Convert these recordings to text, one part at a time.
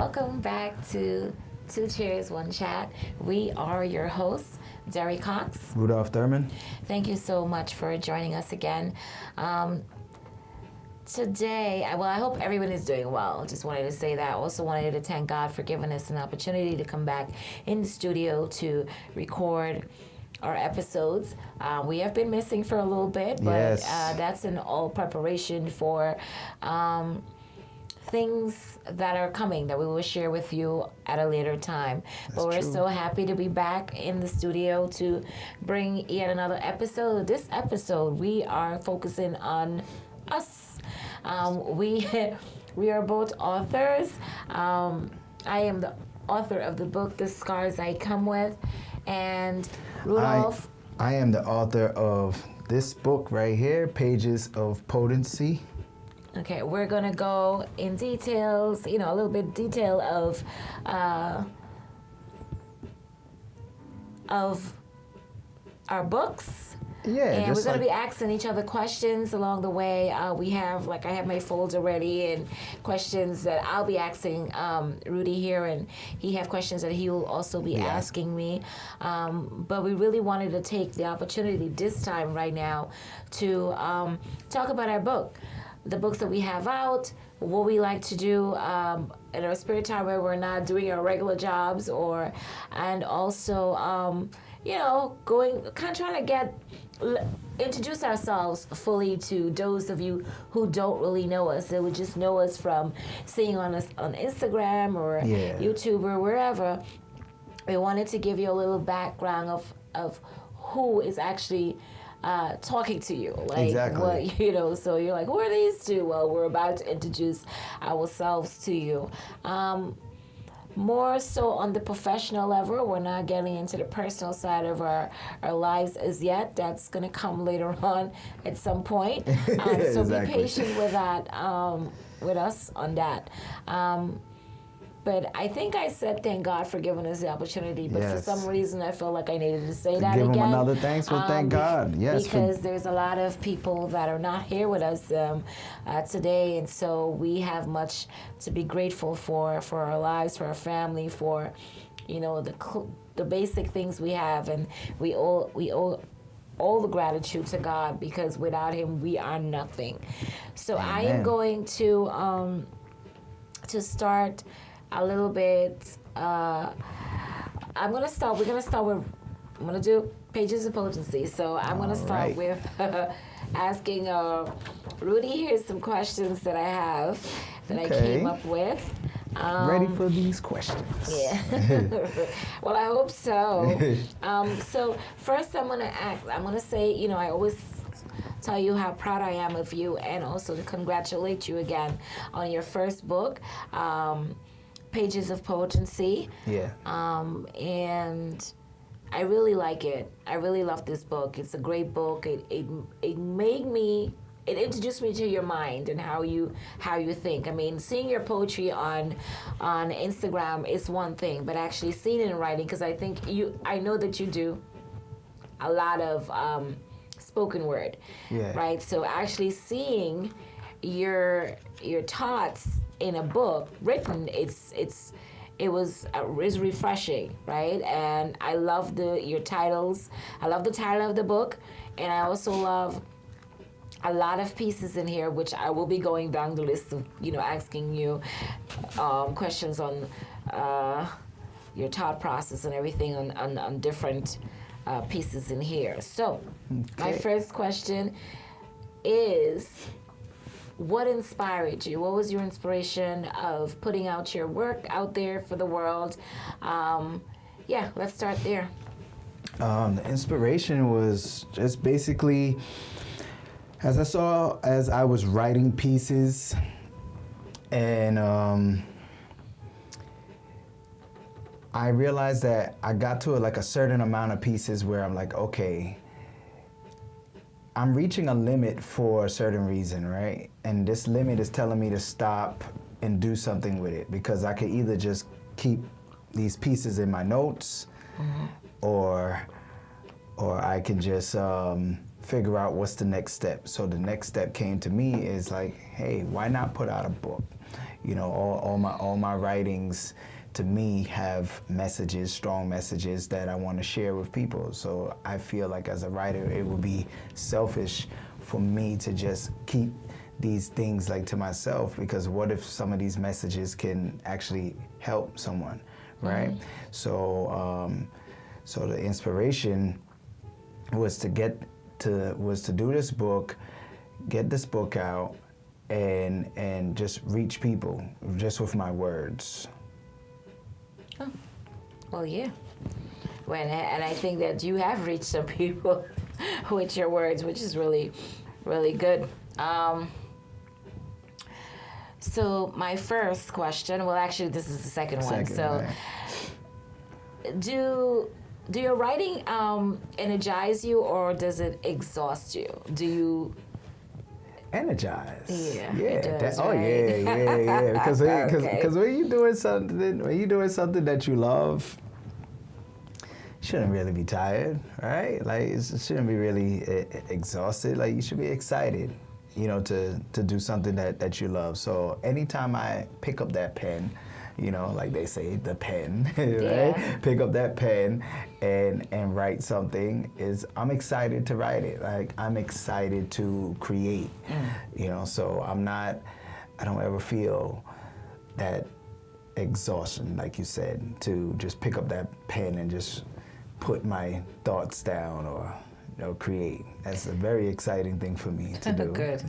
Welcome back to Two Cheers, One Chat. We are your hosts, Derry Cox. Rudolph, Thurman. Thank you so much for joining us again. Today, I hope everyone is doing well. Just wanted to say that. Also wanted to thank God for giving us an opportunity to come back in the studio to record our episodes. We have been missing for a little bit, but Yes. That's in all preparation for things that are coming that we will share with you at a later time. But we're true. so happy to be back in the studio to bring yet another episode. This episode, we are focusing on us. We are both authors. I am the author of the book, The Scars I Come With, and Rudolph. I am the author of this book right here, Pages of Potency. Okay, we're gonna go in details, a little bit detail of our books. Yeah, And we're just going to like, be asking each other questions along the way. I have my folder ready and questions that I'll be asking Rudy here, and he have questions that he will also be asking me. But we really wanted to take the opportunity this time right now to talk about our book, the books that we have out, what we like to do in our spare time where we're not doing our regular jobs, and also trying to introduce ourselves fully to those of you who don't really know us. They would just know us from seeing us on Instagram or YouTube or wherever. We wanted to give you a little background of who is actually talking to you. Like, exactly. So you're like, who are these two? Well, we're about to introduce ourselves to you. More so on the professional level. We're not getting into the personal side of our lives as yet. That's going to come later on at some point. So exactly. be patient with that, with us on that. But I think I said thank God for giving us the opportunity. But for some reason, I felt like I needed to say that give again. him another thanks. Well, thank God. Yes. Because there's a lot of people that are not here with us today. And so we have much to be grateful for our lives, for our family, for, the basic things we have. And we owe all the gratitude to God, because without him, we are nothing. So Amen. I am going to start a little bit. We're going to do Pages of Potency. So I'm going to start with asking Rudy, here's some questions that I have that I came up with. Ready for these questions. Yeah. Well, I hope so. So first I'm going to say, I always tell you how proud I am of you, and also to congratulate you again on your first book, Pages of Potency. Yeah. And I really like it. I really love this book. It's a great book. It introduced me to your mind and how you think. I mean, seeing your poetry on Instagram is one thing, but actually seeing it in writing, because I know that you do a lot of spoken word, right? So actually seeing your thoughts in a book written, it was refreshing, right? And I love your titles. I love the title of the book, and I also love a lot of pieces in here, which I will be going down the list of, asking you questions on your thought process and everything on different pieces in here. So, my first question is, what inspired you? What was your inspiration of putting out your work out there for the world? Let's start there. The inspiration was just basically, as I was writing pieces, and I realized that I got to a certain amount of pieces where I'm like, okay, I'm reaching a limit for a certain reason, right? And this limit is telling me to stop and do something with it, because I could either just keep these pieces in my notes, or I can just figure out what's the next step. So the next step came to me is like, hey, why not put out a book? You know, all my writings to me have messages, strong messages that I want to share with people. So I feel like as a writer, it would be selfish for me to just keep these things like to myself, because what if some of these messages can actually help someone, right? So so the inspiration was to do this book, get this book out, and just reach people just with my words. Oh. Well, yeah. And I think that you have reached some people with your words, which is really, really good. So my first question, well, actually, this is the second one. So, right. Do your writing energize you, or does it exhaust you? Do you energize? Yeah. Yeah. It does, right? Oh yeah. Because when you're doing something that you love, you shouldn't really be tired, right? Like it shouldn't be really exhausted. Like you should be excited, you know, to do something that you love. So anytime I pick up that pen, you know, like they say, the pen, right? Yeah. Pick up that pen and write something, I'm excited to write it. Like I'm excited to create, you know, so I don't ever feel that exhaustion, like you said, to just pick up that pen and just put my thoughts down or, you know, create. That's a very exciting thing for me to do. Good.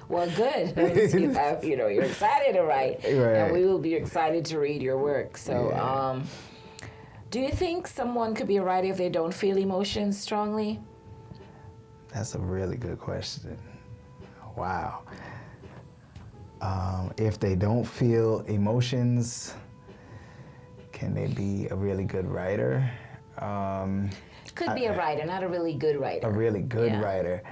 Well, good. You're excited to write, right. And we will be excited to read your work. So, yeah. Do you think someone could be a writer if they don't feel emotions strongly? That's a really good question. Wow. If they don't feel emotions, can they be a really good writer? Could be a writer, not a really good writer. A really good writer.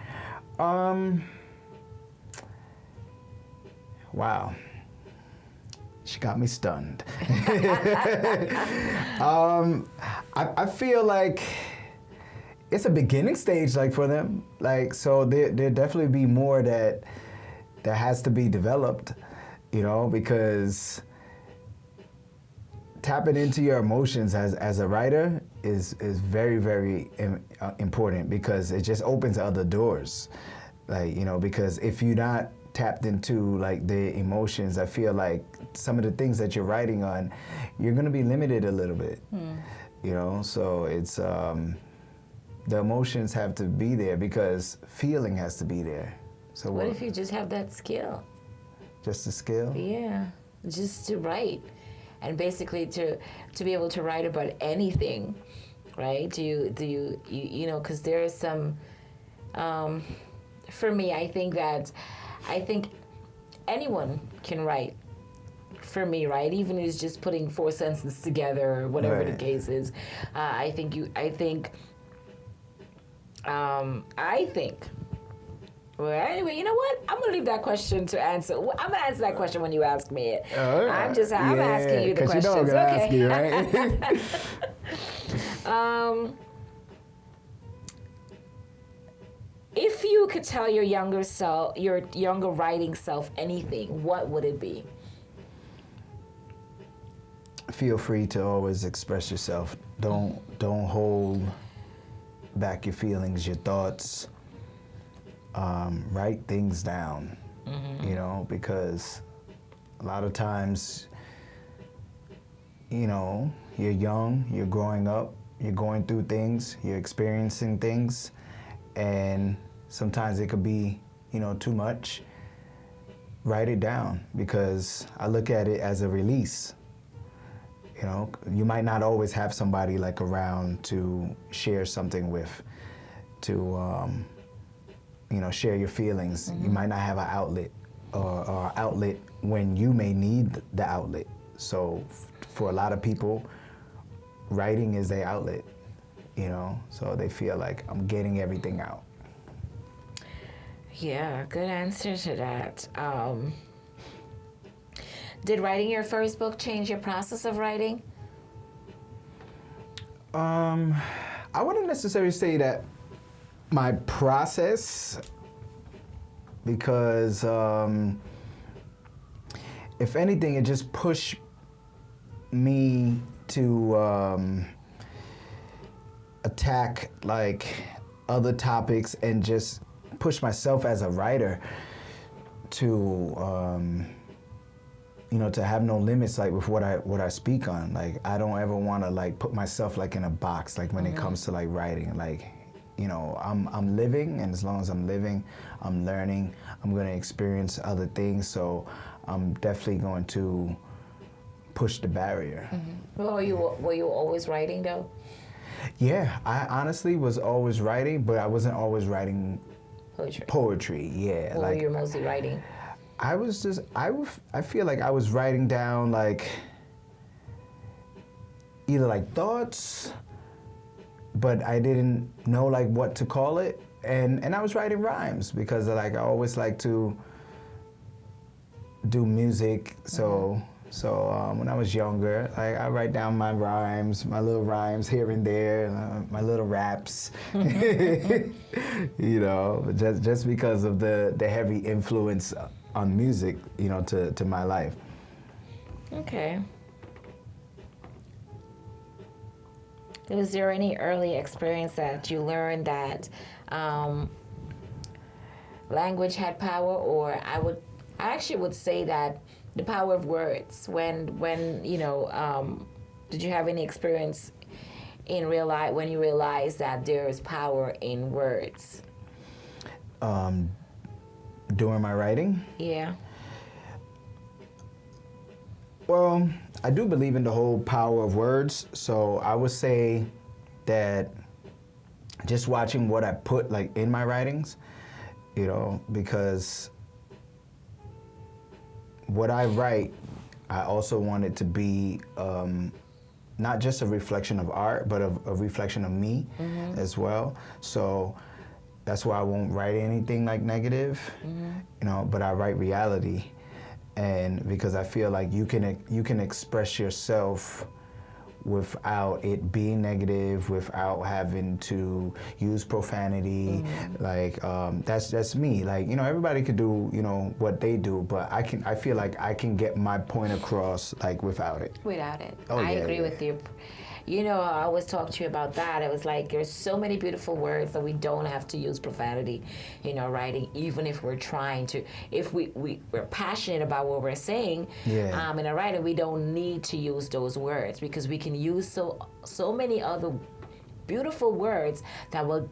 Wow. She got me stunned. I feel like it's a beginning stage, like for them. Like so, there definitely be more that has to be developed, you know, because tapping into your emotions as a writer is very, very important, because it just opens other doors. Like, you know, because if you're not tapped into like the emotions, I feel like some of the things that you're writing on, you're gonna be limited a little bit, you know? So it's, the emotions have to be there because feeling has to be there. So what if you just have that skill? Just a skill? Yeah, just to write. And basically to be able to write about anything, right? Do you know, because there is some, for me, I think anyone can write. For me, right? Even if it's just putting 4 sentences together or whatever the case is. I think well, anyway, you know what? I'm gonna leave that question to answer. I'm gonna answer that question when you ask me it. I'm asking you the questions. You know I'm gonna ask you, right? If you could tell your younger writing self anything, what would it be? Feel free to always express yourself. Don't hold back your feelings, your thoughts. Write things down, you know, because a lot of times, you know, you're young, you're growing up, you're going through things, you're experiencing things, and sometimes it could be, you know, too much. Write it down, because I look at it as a release. You know, you might not always have somebody like around to share something with, to you know, share your feelings. You might not have an outlet or outlet when you may need the outlet. So for a lot of people, writing is their outlet, you know, so they feel like I'm getting everything out. Yeah, good answer to that. Did writing your first book change your process of writing? I wouldn't necessarily say that my process, because if anything, it just pushed me to attack like other topics and just push myself as a writer to to have no limits, like with what I speak on. Like I don't ever want to like put myself like in a box, like when it comes to like writing. Like, I'm living, and as long as I'm living, I'm learning. I'm going to experience other things, so I'm definitely going to push the barrier. Well, were you always writing though? Yeah, I honestly was always writing, but I wasn't always writing poetry. Yeah, What were you mostly writing? I was just I feel like I was writing down like either like thoughts, but I didn't know like what to call it, and I was writing rhymes because like I always like to do music, so when I was younger, I write down my rhymes, my little rhymes here and there, my little raps, just because of the heavy influence on music, to my life. Okay. Was there any early experience that you learned that language had power, or I actually would say that the power of words? When did you have any experience when you realized that there is power in words? During my writing? Yeah. Well, I do believe in the whole power of words, so I would say that just watching what I put like in my writings, because what I write, I also want it to be not just a reflection of art, but a reflection of me as well. So that's why I won't write anything like negative, but I write reality. And because I feel like you can express yourself without it being negative, without having to use profanity. Like that's me. Like, everybody could do, what they do, but I feel like I can get my point across like without it. Without it. Oh, I yeah, agree yeah. with you. I always talk to you about that. It was like there's so many beautiful words that we don't have to use profanity in our writing, even if we're trying to. If we're passionate about what we're saying, in our writing, we don't need to use those words because we can use so many other beautiful words that will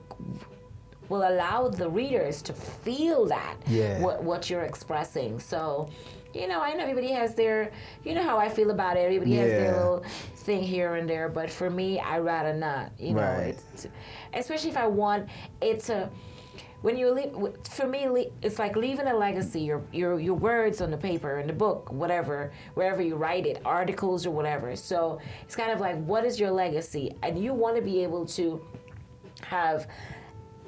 allow the readers to feel that what you're expressing. So. I know everybody has their, how I feel about it. Everybody has their little thing here and there. But for me, I'd rather not, Right. Especially if I want it to, when you leave, for me, it's like leaving a legacy, your words on the paper, in the book, whatever, wherever you write it, articles or whatever. So it's kind of like, what is your legacy? And you want to be able to have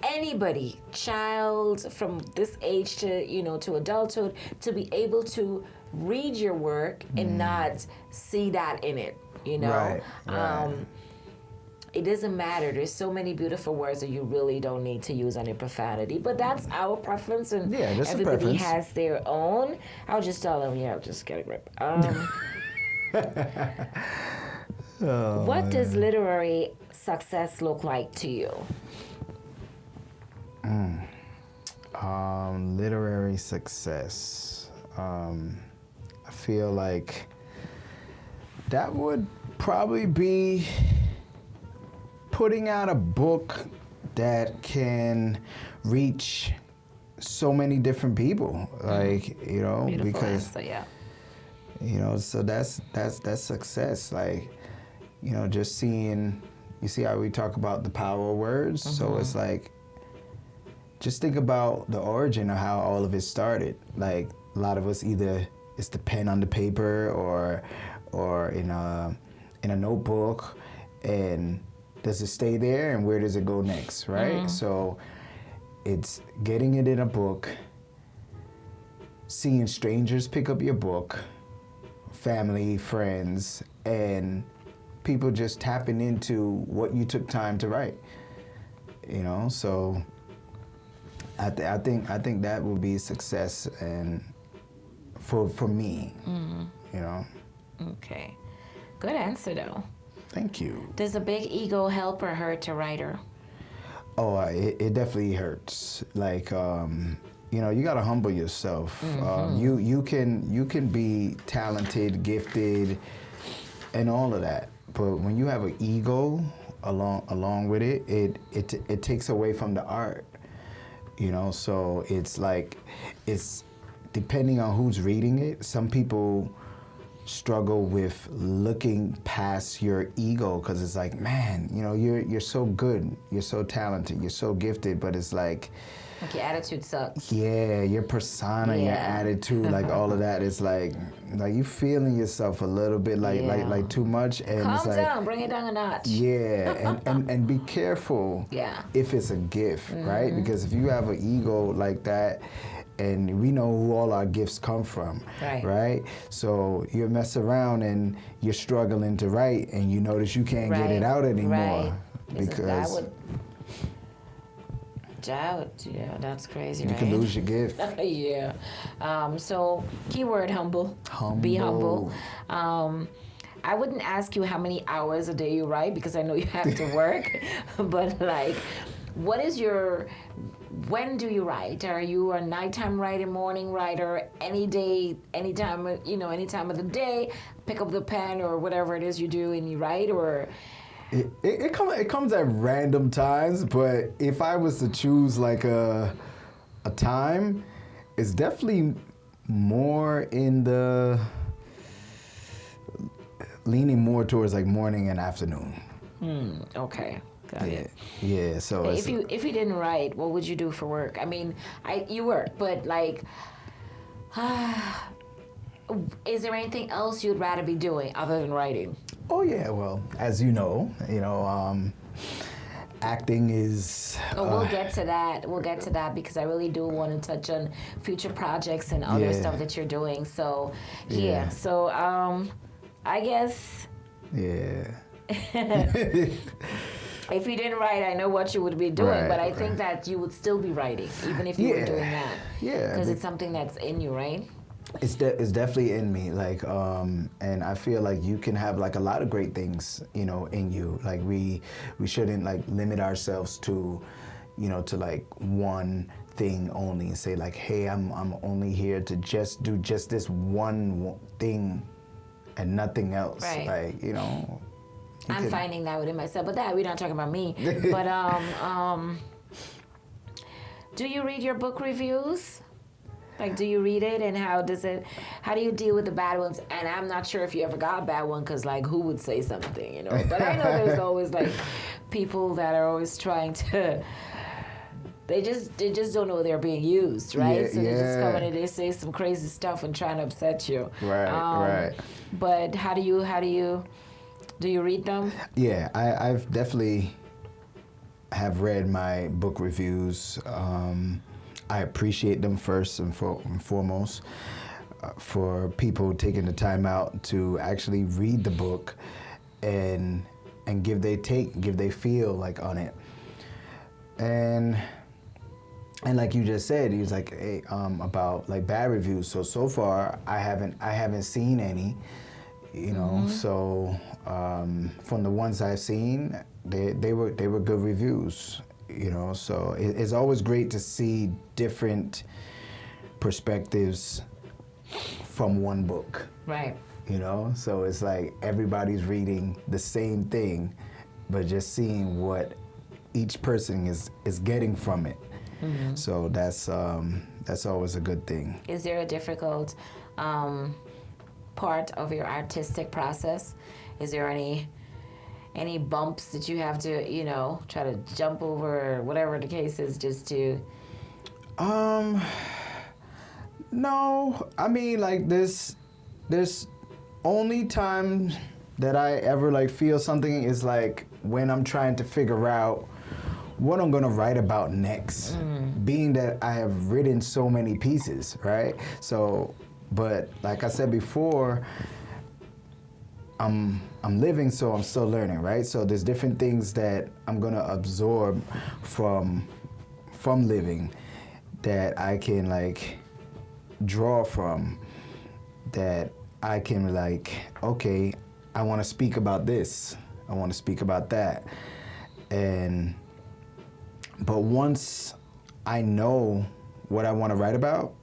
anybody, child from this age to to adulthood, to be able to read your work and not see that in it. Right. It doesn't matter. There's so many beautiful words that you really don't need to use any profanity. But that's our preference, and just everybody a preference. has their own. I'll just tell them, just get a grip. What does literary success look like to you? Literary success. I feel like that would probably be putting out a book that can reach so many different people. Like, Beautiful because answer, yeah. so that's success. Like, just seeing, you see how we talk about the power of words? So it's like, just think about the origin of how all of it started. Like, a lot of us, either it's the pen on the paper or in a notebook, and does it stay there, and where does it go next, right? So it's getting it in a book, seeing strangers pick up your book, family, friends, and people just tapping into what you took time to write. So I think that will be success, and for me, you know. Okay. Good answer, though. Thank you. Does a big ego help or hurt a writer? Oh, it definitely hurts. Like, you know, you gotta humble yourself. You can be talented, gifted, and all of that. But when you have an ego along with it, it takes away from the art. You know, so it's like, it's depending on who's reading it. Some people struggle with looking past your ego, because it's like, man, you know, you're so good, you're so talented, you're so gifted, but it's like your attitude sucks. Yeah, your persona, your attitude, like all of that is like you feeling yourself a little bit like too much, and calm it's like, down, bring it down a notch. Yeah, and be careful. Yeah. If it's a gift, right? Because if you have an ego like that, and we know who all our gifts come from, right? So you mess around and you're struggling to write, and you notice you can't get it out anymore because yeah, that's crazy. You can lose your gift. Yeah. So keyword humble. Be humble. I wouldn't ask you how many hours a day you write, because I know you have to work. But like, when do you write? Are you a nighttime writer, morning writer, any day, anytime, any time of the day, pick up the pen or whatever it is you do and you write, or? It comes at random times, but if I was to choose like a time, it's definitely more leaning more towards like morning and afternoon. Okay. Got it. Yeah. So if you didn't write, what would you do for work? I mean, you work, but like, is there anything else you'd rather be doing other than writing? Oh yeah. Well, as you know, acting is. We'll get to that. We'll get to that, because I really do want to touch on future projects and other stuff that you're doing. So yeah. So I guess. Yeah. If you didn't write, I know what you would be doing, but I think that you would still be writing, even if you were doing that. Yeah. Because it's something that's in you, right? It's definitely in me, like, and I feel like you can have like a lot of great things, in you. Like we shouldn't like limit ourselves to, to like one thing only, and say like, hey, I'm only here to just do just this one thing and nothing else. Right. Like, I'm finding that within myself, but we're not talking about me. But do you read your book reviews? Like, do you read it, and how do you deal with the bad ones? And I'm not sure if you ever got a bad one, because like, who would say something, But I know there's always like people that are always trying to. They just don't know they're being used, right? Yeah, so they just come in and they say some crazy stuff and trying to upset you. Right. But how do you read them? Yeah, I've definitely have read my book reviews. I appreciate them first and foremost, for people taking the time out to actually read the book and give their feel like on it. And like you just said, he was like, hey, about like bad reviews. So far I haven't seen any, So from the ones I've seen, they were good reviews. So it's always great to see different perspectives from one book. Right. So it's like everybody's reading the same thing, but just seeing what each person is getting from it. Mm-hmm. So that's always a good thing. Is there a difficult part of your artistic process? Is there any bumps that you have to, try to jump over, or whatever the case is, just to? No. I mean, like, there's only time that I ever like feel something is like when I'm trying to figure out what I'm gonna write about next. Being that I have written so many pieces, right? So, but like I said before, I'm living, so I'm still learning, right? So there's different things that I'm gonna absorb from living, that I can like draw from, that I can like, okay, I want to speak about this, I want to speak about that. But once I know what I want to write about,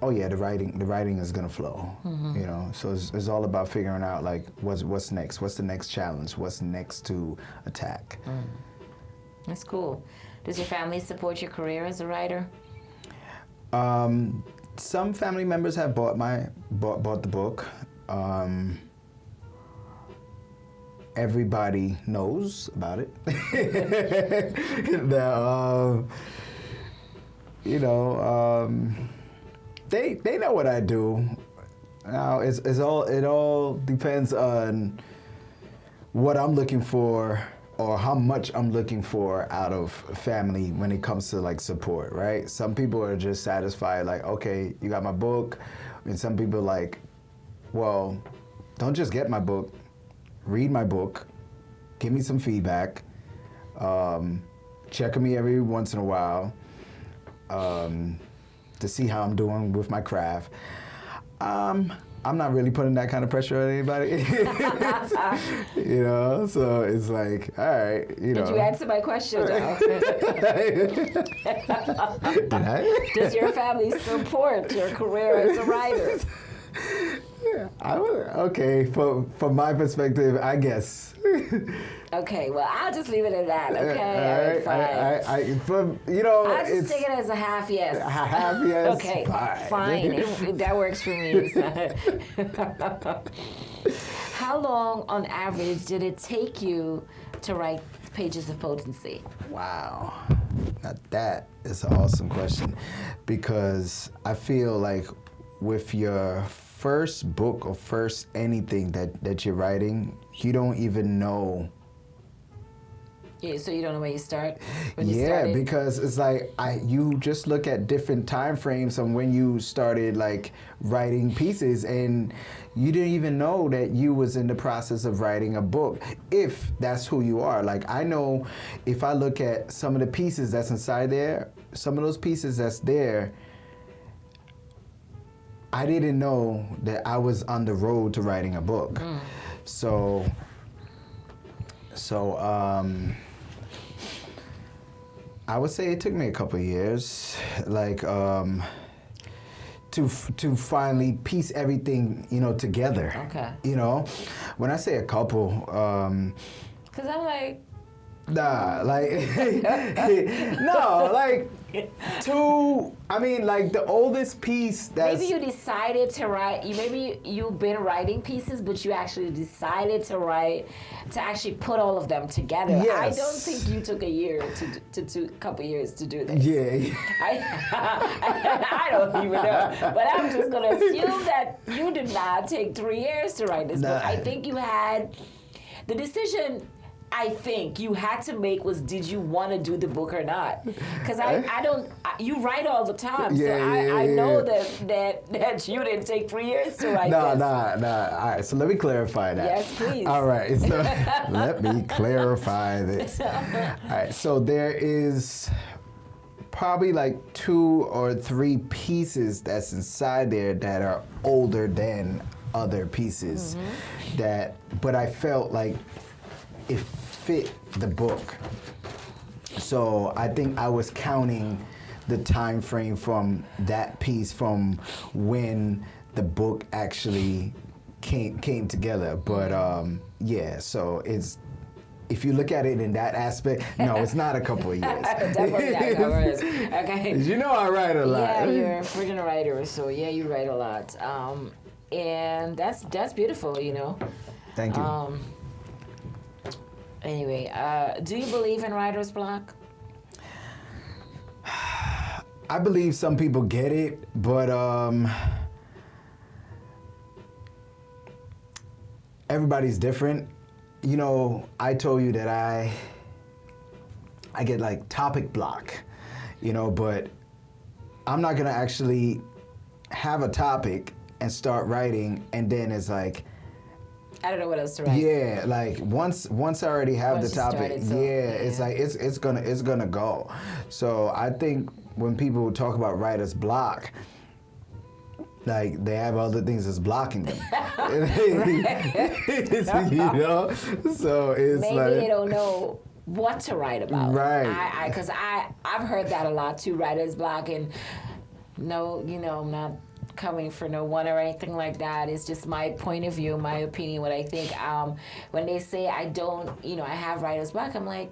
oh yeah, the writing is gonna flow. You know, so it's all about figuring out like what's next, what's the next challenge, what's next to attack. That's cool. Does your family support your career as a writer? Some family members have bought the book. Everybody knows about it. You know, they know what I do. Now it all depends on what I'm looking for or how much I'm looking for out of family when it comes to like support, right? Some people are just satisfied like, okay, you got my book. And some people like, well, don't just get my book, read my book, give me some feedback, check on me every once in a while, to see how I'm doing with my craft. I'm not really putting that kind of pressure on anybody. You know, so it's like, all right, you know. Did you answer my question, Joe? Did I? Does your family support your career as a writer? Okay, from my perspective, I guess. Okay, well, I'll just leave it at that, okay? All right, fine. You know, I'll just take it as a half yes. A half yes? Okay, fine. That works for me. How long, on average, did it take you to write pages of Potency? Wow. Now that is an awesome question, because I feel like with your first book or first anything that you're writing, you don't even know. Yeah, so you don't know where you start? When you started? Because it's like you just look at different time frames from when you started like writing pieces, and you didn't even know that you was in the process of writing a book, if that's who you are. Like, I know if I look at some of the pieces that's inside there, some of those pieces that's there, I didn't know that I was on the road to writing a book. So I would say it took me a couple of years, like, to finally piece everything, you know, together. Okay. You know, when I say a couple, because I'm like, nah, like, no, like, two, I mean, like, the oldest piece that's... Maybe you decided to write, maybe you've been writing pieces, but you actually decided to write, to actually put all of them together. Yes. I don't think you took a year to couple years to do this. Yeah. I don't even know. But I'm just going to assume that you did not take 3 years to write this book. I think you had, the decision I think you had to make was, did you want to do the book or not? Because you write all the time, so I know that you didn't take 3 years to write this. Nah. All right, so let me clarify that. Yes, please. All right, so let me clarify this. All right, so there is probably like 2 or 3 pieces that's inside there that are older than other pieces, but I felt like it fit the book. So I think I was counting the time frame from that piece from when the book actually came together. But yeah, so it's, if you look at it in that aspect, no, it's not a couple of years. Definitely not a couple of years. Okay. You know I write a lot. Yeah, you're a freaking writer, so yeah, you write a lot. And that's beautiful, you know. Thank you. Anyway, do you believe in writer's block? I believe some people get it, but everybody's different. You know, I told you that I get like topic block, you know, but I'm not gonna actually have a topic and start writing, and then it's like, I don't know what else to write. Yeah, like once I already have the topic, started, so, it's like it's gonna go. So I think when people talk about writer's block, like they have other things that's blocking them. You know? So it's maybe like they don't know what to write about. Right. Because I've heard that a lot too, writer's block, and no, I'm not coming for no one or anything like that. It's just my point of view, my opinion, what I think. When they say I don't, I have writer's block, I'm like,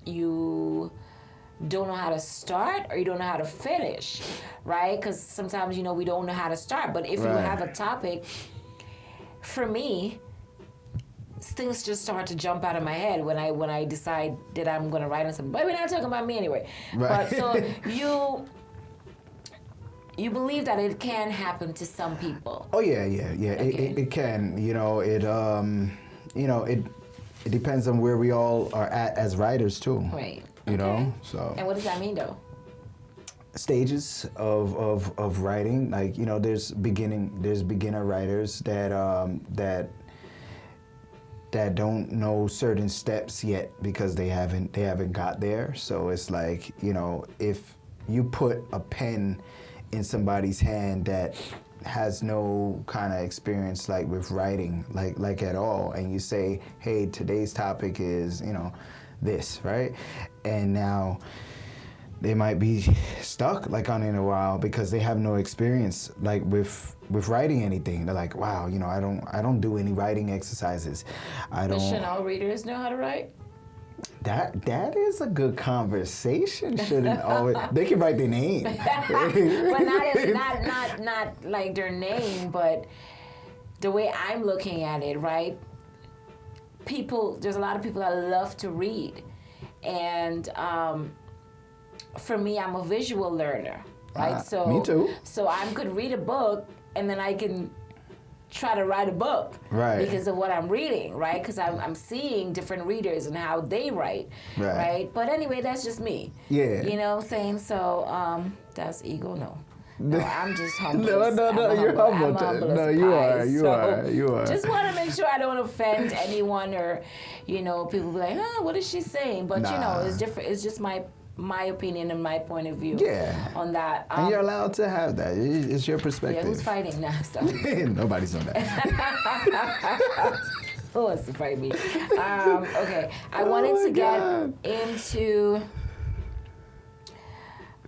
you don't know how to start or you don't know how to finish, right? Because sometimes, we don't know how to start. But if you have a topic, for me, things just start to jump out of my head when I decide that I'm going to write on something. But we're not talking about me anyway. Right. But so you believe that it can happen to some people. Oh yeah. Okay. It can. It depends on where we all are at as writers too. Right. You know. Okay. So. And what does that mean though? Stages of writing, like there's beginner writers that don't know certain steps yet because they haven't got there. So it's like, if you put a pen in somebody's hand that has no kind of experience like with writing like at all, and you say, hey, today's topic is this, right? And now they might be stuck like on it a while because they have no experience like with writing anything. They're like, wow, I don't do any writing exercises. But should all readers know how to write? That is a good conversation. Shouldn't always they can write their name. But not like their name, but the way I'm looking at it, right? There's a lot of people that love to read, and for me, I'm a visual learner, right? So me too. So I could read a book and then I can try to write a book, right? Because of what I'm reading, right? Because I'm seeing different readers and how they write, right? But anyway, that's just me. Yeah. You know what I'm saying? So that's ego, no. No, I'm just humble. No, you're humble. No, you are. Just want to make sure I don't offend anyone, or people be like, oh, what is she saying? But it's different. It's just my opinion and my point of view on that. And you're allowed to have that. It's your perspective. Yeah, who's fighting now? So. Nobody's on that. Who wants to fight me? Okay, I wanted to get into...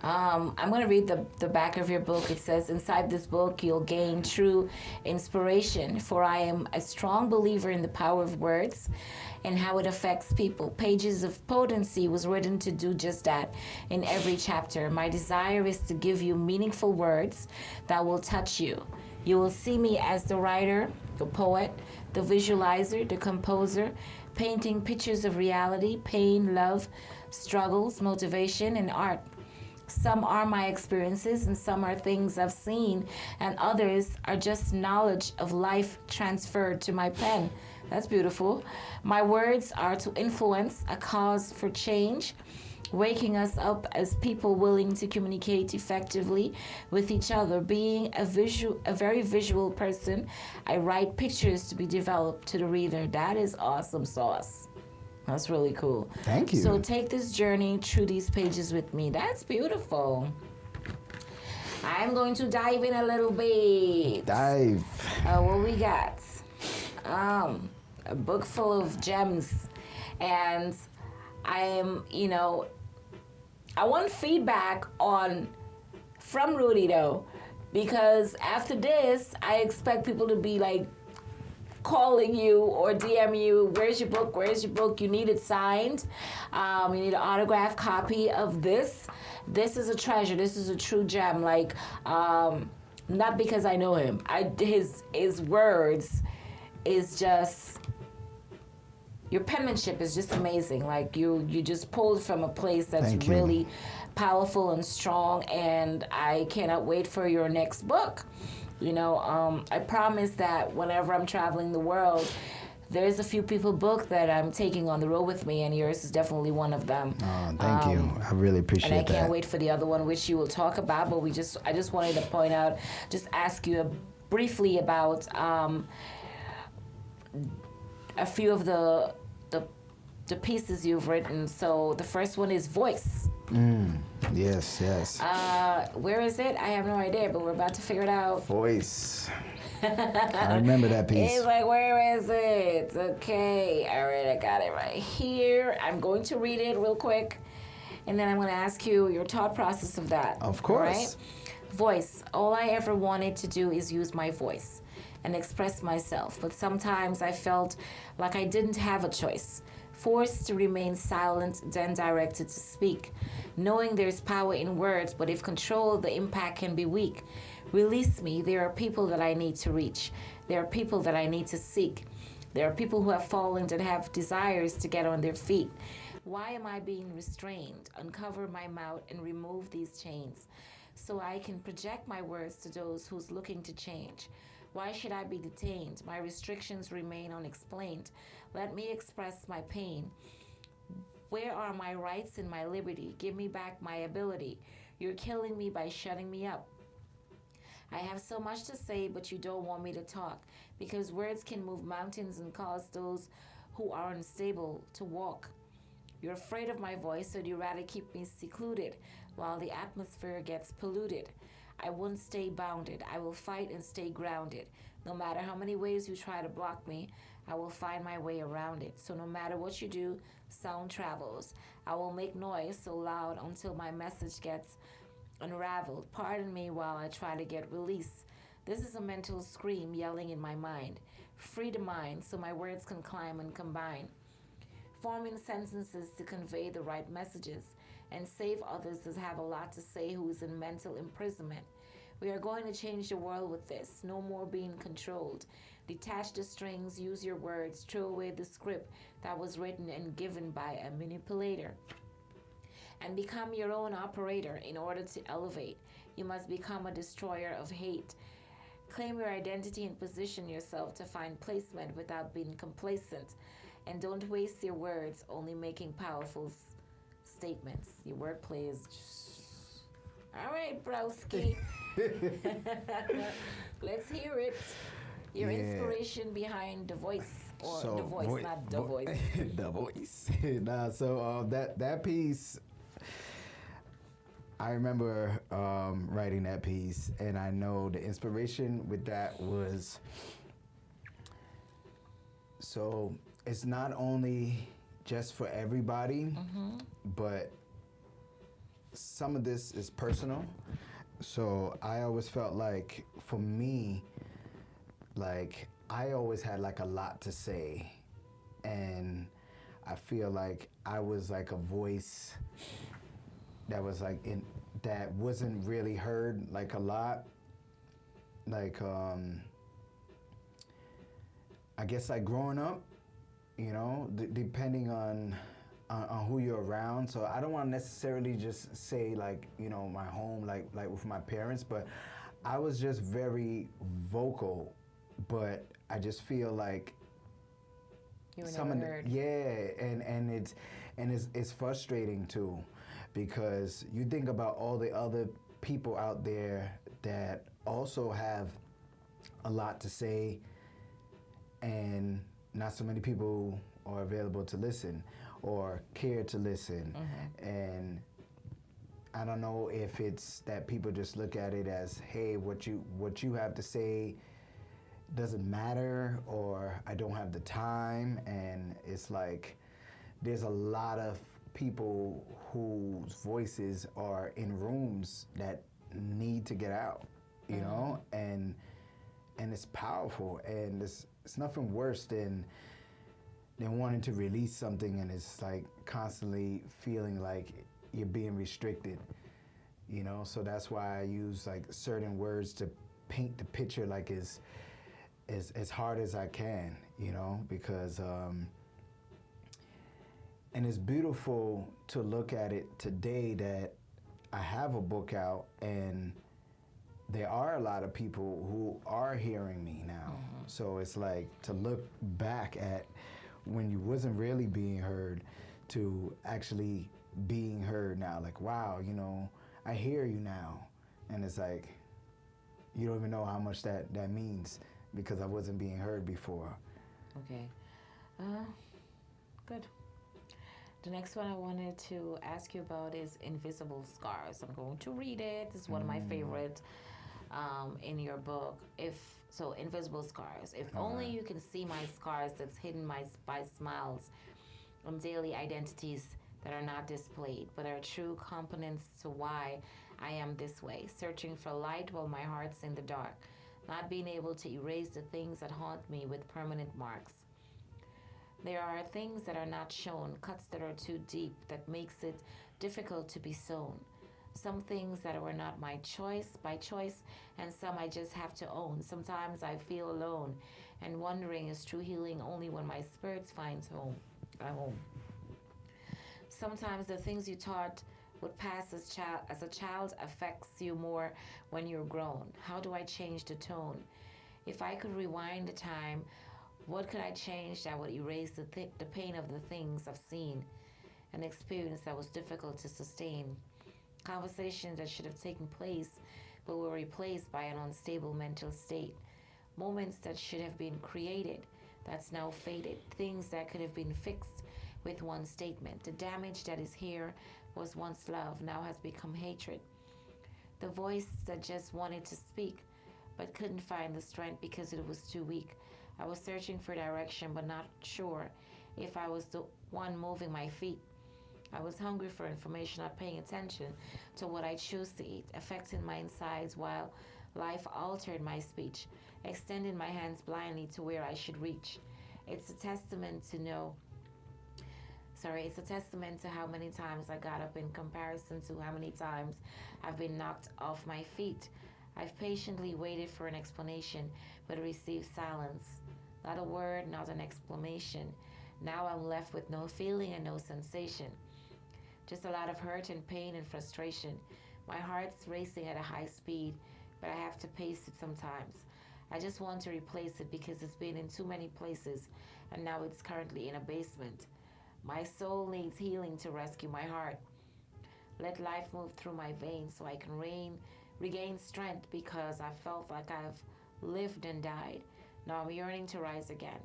I'm going to read the back of your book. It says, inside this book, you'll gain true inspiration, for I am a strong believer in the power of words and how it affects people. Pages of Potency was written to do just that in every chapter. My desire is to give you meaningful words that will touch you. You will see me as the writer, the poet, the visualizer, the composer, painting pictures of reality, pain, love, struggles, motivation, and art. Some are my experiences and some are things I've seen, and others are just knowledge of life transferred to my pen. That's beautiful. My words are to influence a cause for change, waking us up as people willing to communicate effectively with each other. Being a very visual person, I write pictures to be developed to the reader. That is awesome sauce. That's really cool. Thank you. So take this journey through these pages with me. That's beautiful. I'm going to dive in a little bit. Dive. What we got? A book full of gems. And I am, I want feedback from Rudy though, because after this, I expect people to be like, calling you or DM you, where's your book, you need it signed, you need an autographed copy of this is a treasure, this is a true gem, like not because I know him, his words is just, your penmanship is just amazing, like you just pulled from a place that's really powerful and strong, and I cannot wait for your next book. I promise that whenever I'm traveling the world, there's a few people book that I'm taking on the road with me, and yours is definitely one of them. Oh, thank you. I really appreciate that. And I can't wait for the other one, which you will talk about, but I just wanted to point out, just ask you briefly about a few of the pieces you've written. So the first one is voice. Yes, yes. Where is it? I have no idea, but we're about to figure it out. Voice. I remember that piece. It's like, where is it? Okay, all right, I got it right here. I'm going to read it real quick, and then I'm going to ask you your thought process of that. Of course. All right? Voice. All I ever wanted to do is use my voice and express myself, but sometimes I felt like I didn't have a choice. Forced to remain silent, then directed to speak. Knowing there's power in words, but if controlled, the impact can be weak. Release me. There are people that I need to reach. There are people that I need to seek. There are people who have fallen that have desires to get on their feet. Why am I being restrained? Uncover my mouth and remove these chains so I can project my words to those who's looking to change. Why should I be detained? My restrictions remain unexplained. Let me express my pain. Where are my rights and my liberty? Give me back my ability. You're killing me by shutting me up. I have so much to say, but you don't want me to talk, because words can move mountains and cause those who are unstable to walk. You're afraid of my voice, so you rather keep me secluded while the atmosphere gets polluted. I won't stay bounded. I will fight and stay grounded. No matter how many ways you try to block me, I will find my way around it. So no matter what you do, sound travels. I will make noise so loud until my message gets unraveled. Pardon me while I try to get release. This is a mental scream yelling in my mind. Free the mind so my words can climb and combine. Forming sentences to convey the right messages and save others that have a lot to say who is in mental imprisonment. We are going to change the world with this. No more being controlled. Detach the strings, use your words, throw away the script that was written and given by a manipulator. And become your own operator. In order to elevate, you must become a destroyer of hate. Claim your identity and position yourself to find placement without being complacent. And don't waste your words only making powerful statements. Your wordplay is just... All right, Browski. Let's hear it. Your inspiration behind the voice. Or so, the voice, not the voice. The voice. Nah, so that piece... I remember writing that piece, and I know the inspiration with that was, so it's not only just for everybody, but some of this is personal. So I always felt like, for me, like I always had like a lot to say, and I feel like I was like a voice that was like that wasn't really heard like a lot. Like I guess like growing up, you know, depending on who you're around. So I don't want to necessarily just say like, you know, my home, like with my parents, but I was just very vocal, but I just feel like you were never heard. And it's frustrating too, because you think about all the other people out there that also have a lot to say, and not so many people are available to listen or care to listen. And I don't know if it's that people just look at it as, hey, what you have to say doesn't matter, or I don't have the time. And it's like there's a lot of people whose voices are in rooms that need to get out, you know, and it's powerful, and it's nothing worse than wanting to release something and it's like constantly feeling like you're being restricted, you know. So that's why I use like certain words to paint the picture like as hard as I can, you know, because and it's beautiful to look at it today that I have a book out and there are a lot of people who are hearing me now. So it's like to look back at when you wasn't really being heard to actually being heard now. Like, wow, you know, I hear you now. And it's like, you don't even know how much that means because I wasn't being heard before. Okay. Good. The next one I wanted to ask you about is invisible scars. I'm going to read it. It's one of my favorite in your book. If so, invisible scars. If only you can see my scars that's hidden by smiles and daily identities that are not displayed, but are true components to why I am this way, searching for light while my heart's in the dark, not being able to erase the things that haunt me with permanent marks. There are things that are not shown, cuts that are too deep, that makes it difficult to be sewn. Some things that were not my choice, by choice, and some I just have to own. Sometimes I feel alone, and wondering is true healing only when my spirit finds a home. Sometimes the things you taught would pass as a child affects you more when you're grown. How do I change the tone? If I could rewind the time, what could I change that would erase the pain of the things I've seen, an experience that was difficult to sustain, conversations that should have taken place but were replaced by an unstable mental state, moments that should have been created that's now faded, things that could have been fixed with one statement. The damage that is here was once love, now has become hatred. The voice that just wanted to speak but couldn't find the strength because it was too weak. I was searching for direction but not sure if I was the one moving my feet. I was hungry for information, not paying attention to what I chose to eat, affecting my insides while life altered my speech, extending my hands blindly to where I should reach. It's a testament to how many times I got up in comparison to how many times I've been knocked off my feet. I've patiently waited for an explanation, but received silence. Not a word, not an exclamation. Now I'm left with no feeling and no sensation. Just a lot of hurt and pain and frustration. My heart's racing at a high speed, but I have to pace it sometimes. I just want to replace it because it's been in too many places, and now it's currently in a basement. My soul needs healing to rescue my heart. Let life move through my veins so I can regain strength because I felt like I've lived and died. Now I'm yearning to rise again.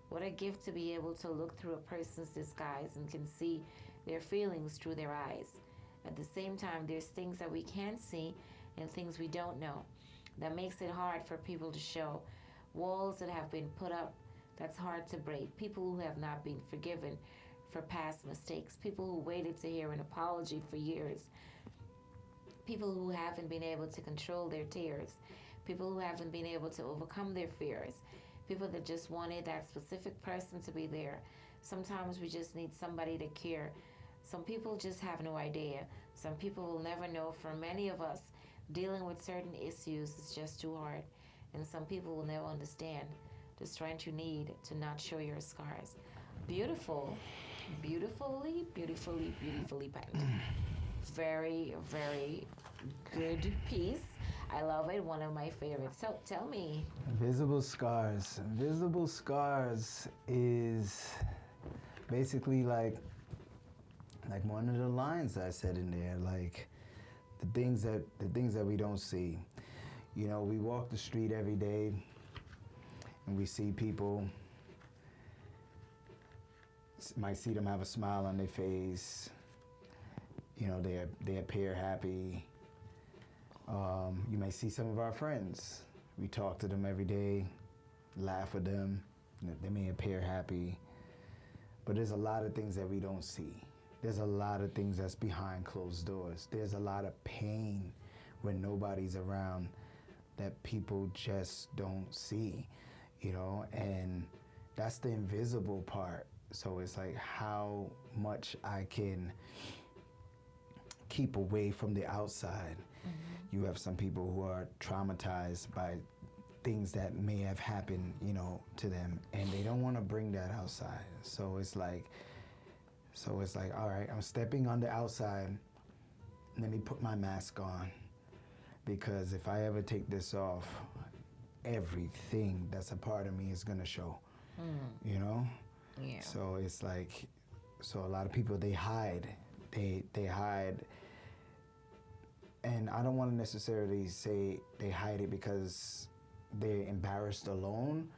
What a gift to be able to look through a person's disguise and can see their feelings through their eyes. At the same time, there's things that we can't see and things we don't know. That makes it hard for people to show. Walls that have been put up that's hard to break. People who have not been forgiven for past mistakes. People who waited to hear an apology for years. People who haven't been able to control their tears. People who haven't been able to overcome their fears. People that just wanted that specific person to be there. Sometimes we just need somebody to care. Some people just have no idea. Some people will never know. For many of us, dealing with certain issues is just too hard. And some people will never understand the strength you need to not show your scars. Beautiful. Beautifully penned. Very, very good piece. I love it. One of my favorites. So tell me. Invisible scars. Invisible scars is basically like one of the lines I said in there, like the things that we don't see. You know, we walk the street every day and we see people, might see them have a smile on their face. You know, they appear happy. You may see some of our friends. We talk to them every day, laugh with them. They may appear happy. But there's a lot of things that we don't see. There's a lot of things that's behind closed doors. There's a lot of pain when nobody's around that people just don't see, you know? And that's the invisible part. So it's like how much I can keep away from the outside. Mm-hmm. You have some people who are traumatized by things that may have happened, you know, to them, and they don't want to bring that outside. So it's like, all right, I'm stepping on the outside. Let me put my mask on, because if I ever take this off, everything that's a part of me is gonna show. You know? Yeah. So it's like, so a lot of people, they hide. They hide, and I don't want to necessarily say they hide it because they're embarrassed alone.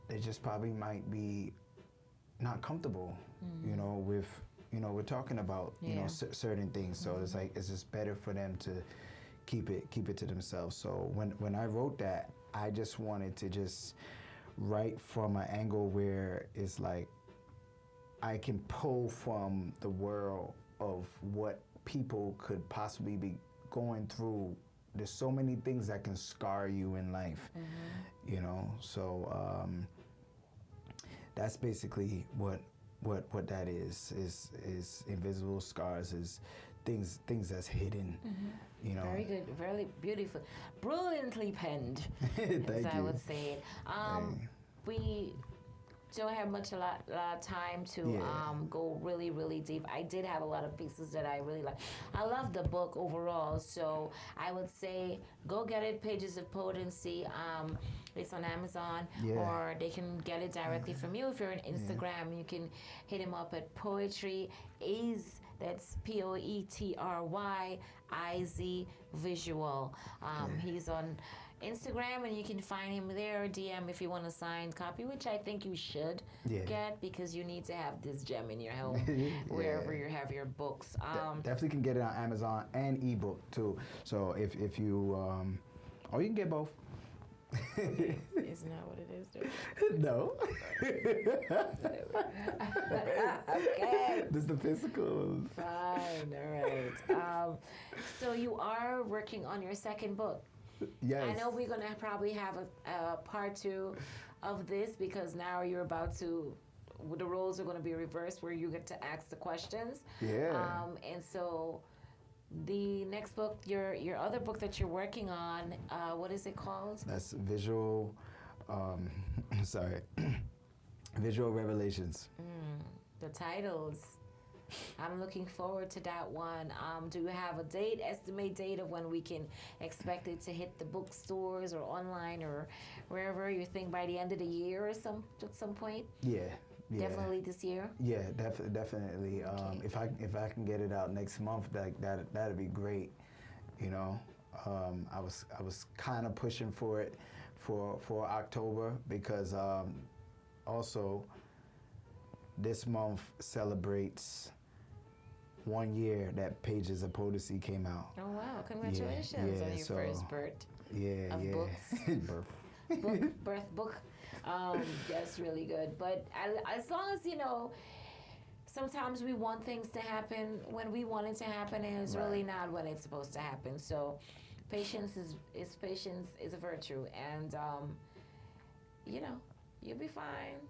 They just probably might be not comfortable, you know, with we're talking about certain things. So it's like it's just better for them to keep it to themselves. So when I wrote that, I just wanted to just write from an angle where it's like I can pull from the world of what people could possibly be going through. There's so many things that can scar you in life, So that's basically what that is invisible scars, is things that's hidden, Very good, very beautiful, brilliantly penned, as I would say. We don't have a lot of time to go really, really deep. I did have a lot of pieces that I really like. I love the book overall, so I would say go get it, Pages of Potency. It's on Amazon, or they can get it directly from you. If you're on Instagram, you can hit him up at Poetry Is, that's POETRYIZ Visual. He's on Instagram, and you can find him there. DM if you want a signed copy, which I think you should get, because you need to have this gem in your home wherever you have your books. Definitely can get it on Amazon and ebook too. So if you, or you can get both. Isn't that what it is, though? No. Okay. This is the physical. Fine, all right. So you are working on your second book. Yes. I know we're going to probably have a part 2 of this, because now you're about to, the roles are going to be reversed, where you get to ask the questions. Yeah. And so the next book, your other book that you're working on, what is it called? That's Visual, Visual Revelations. The titles. I'm looking forward to that one. Do you have a estimate date of when we can expect it to hit the bookstores or online or wherever? You think by the end of the year or at some point? Yeah. Definitely this year? Yeah, definitely. Okay. If I can get it out next month, that'd be great. I was kind of pushing for it for October, because also this month celebrates 1 year that Pages of Potency came out. Oh wow! Congratulations on your first birth. Of books. birth book. That's really good. But as long as sometimes we want things to happen when we want it to happen, and it's really not when it's supposed to happen. So patience is a virtue, and you'll be fine.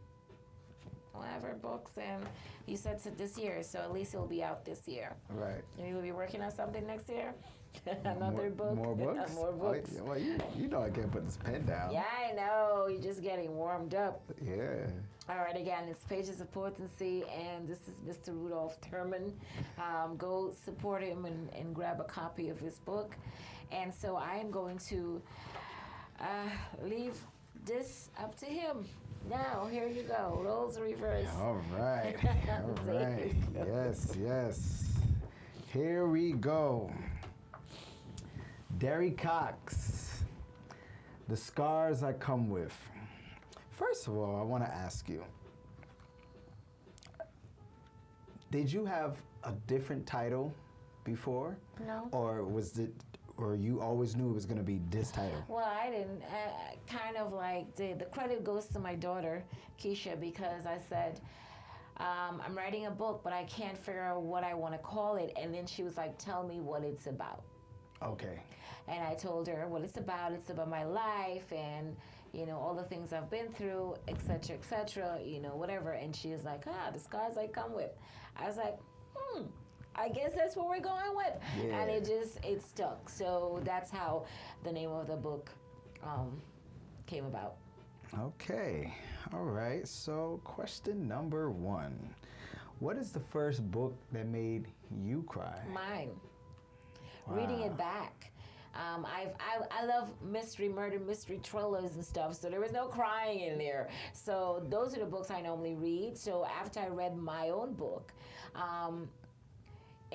We'll have our books, and you said this year, so at least it'll be out this year. Right. And you'll be working on something next year? Another book? More books? More books. Well, you know I can't put this pen down. Yeah, I know. You're just getting warmed up. Yeah. All right, again, it's Pages of Potency, and this is Mr. Rudolph Thurman. Go support him and grab a copy of his book. And so I am going to leave this up to him. Now, here you go. Roles reversed. All right. All right. Yes. Here we go. Derry Cox. The Scars I Come With. First of all, I want to ask you, did you have a different title before? No. Or you always knew it was going to be this title? Well, I didn't. Kind of like the credit goes to my daughter, Keisha, because I said, I'm writing a book, but I can't figure out what I want to call it. And then she was like, tell me what it's about. Okay. And I told her what it's about. It's about my life and, all the things I've been through, et cetera, whatever. And she was like, the scars I come with. I was like, I guess that's what we're going with. Yeah. And it stuck. So that's how the name of the book came about. Okay. All right. So question number 1. What is the first book that made you cry? Mine. Wow. Reading it back. I love murder mystery thrillers and stuff, so there was no crying in there. So those are the books I normally read. So after I read my own book,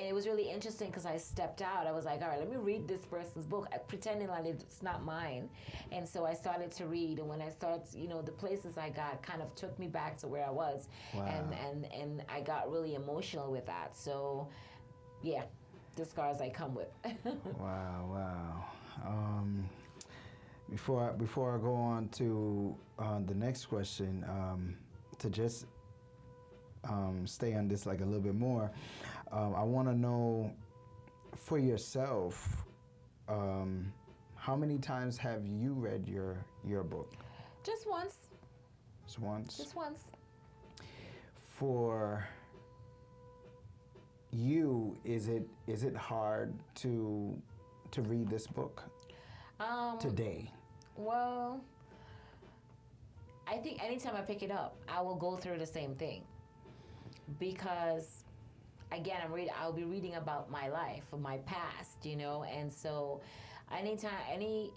it was really interesting because I stepped out. I was like, all right, let me read this person's book, pretending like it's not mine. And so I started to read. And when I started, the places I got kind of took me back to where I was. Wow. And I got really emotional with that. So, yeah, the scars I come with. Wow. Before I go on to the next question, to just stay on this like a little bit more, I want to know for yourself, how many times have you read your book? Just once. Just once? Just once. For you, is it hard to read this book today? Well, I think anytime I pick it up, I will go through the same thing. Because, again, I'll be reading about my life, my past, and so any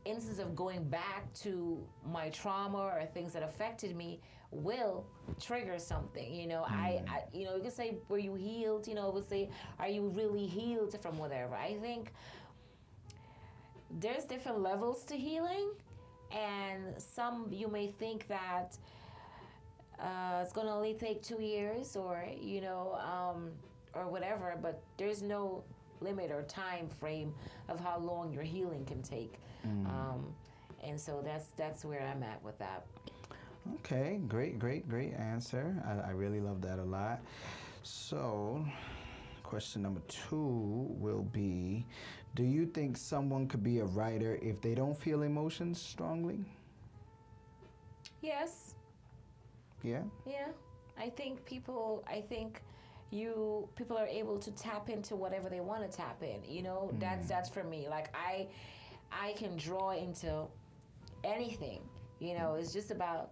instance of going back to my trauma or things that affected me will trigger something. I you can say, were you healed? It would say, are you really healed from whatever? I think there's different levels to healing, and some you may think that it's going to only take 2 years or or whatever, but there's no limit or time frame of how long your healing can take. And so that's where I'm at with that. Okay, great answer. I really love that a lot. So, question number 2 will be, do you think someone could be a writer if they don't feel emotions strongly? Yes. Yeah? Yeah. I think people are able to tap into whatever they want to tap in. That's for me. Like I can draw into anything. It's just about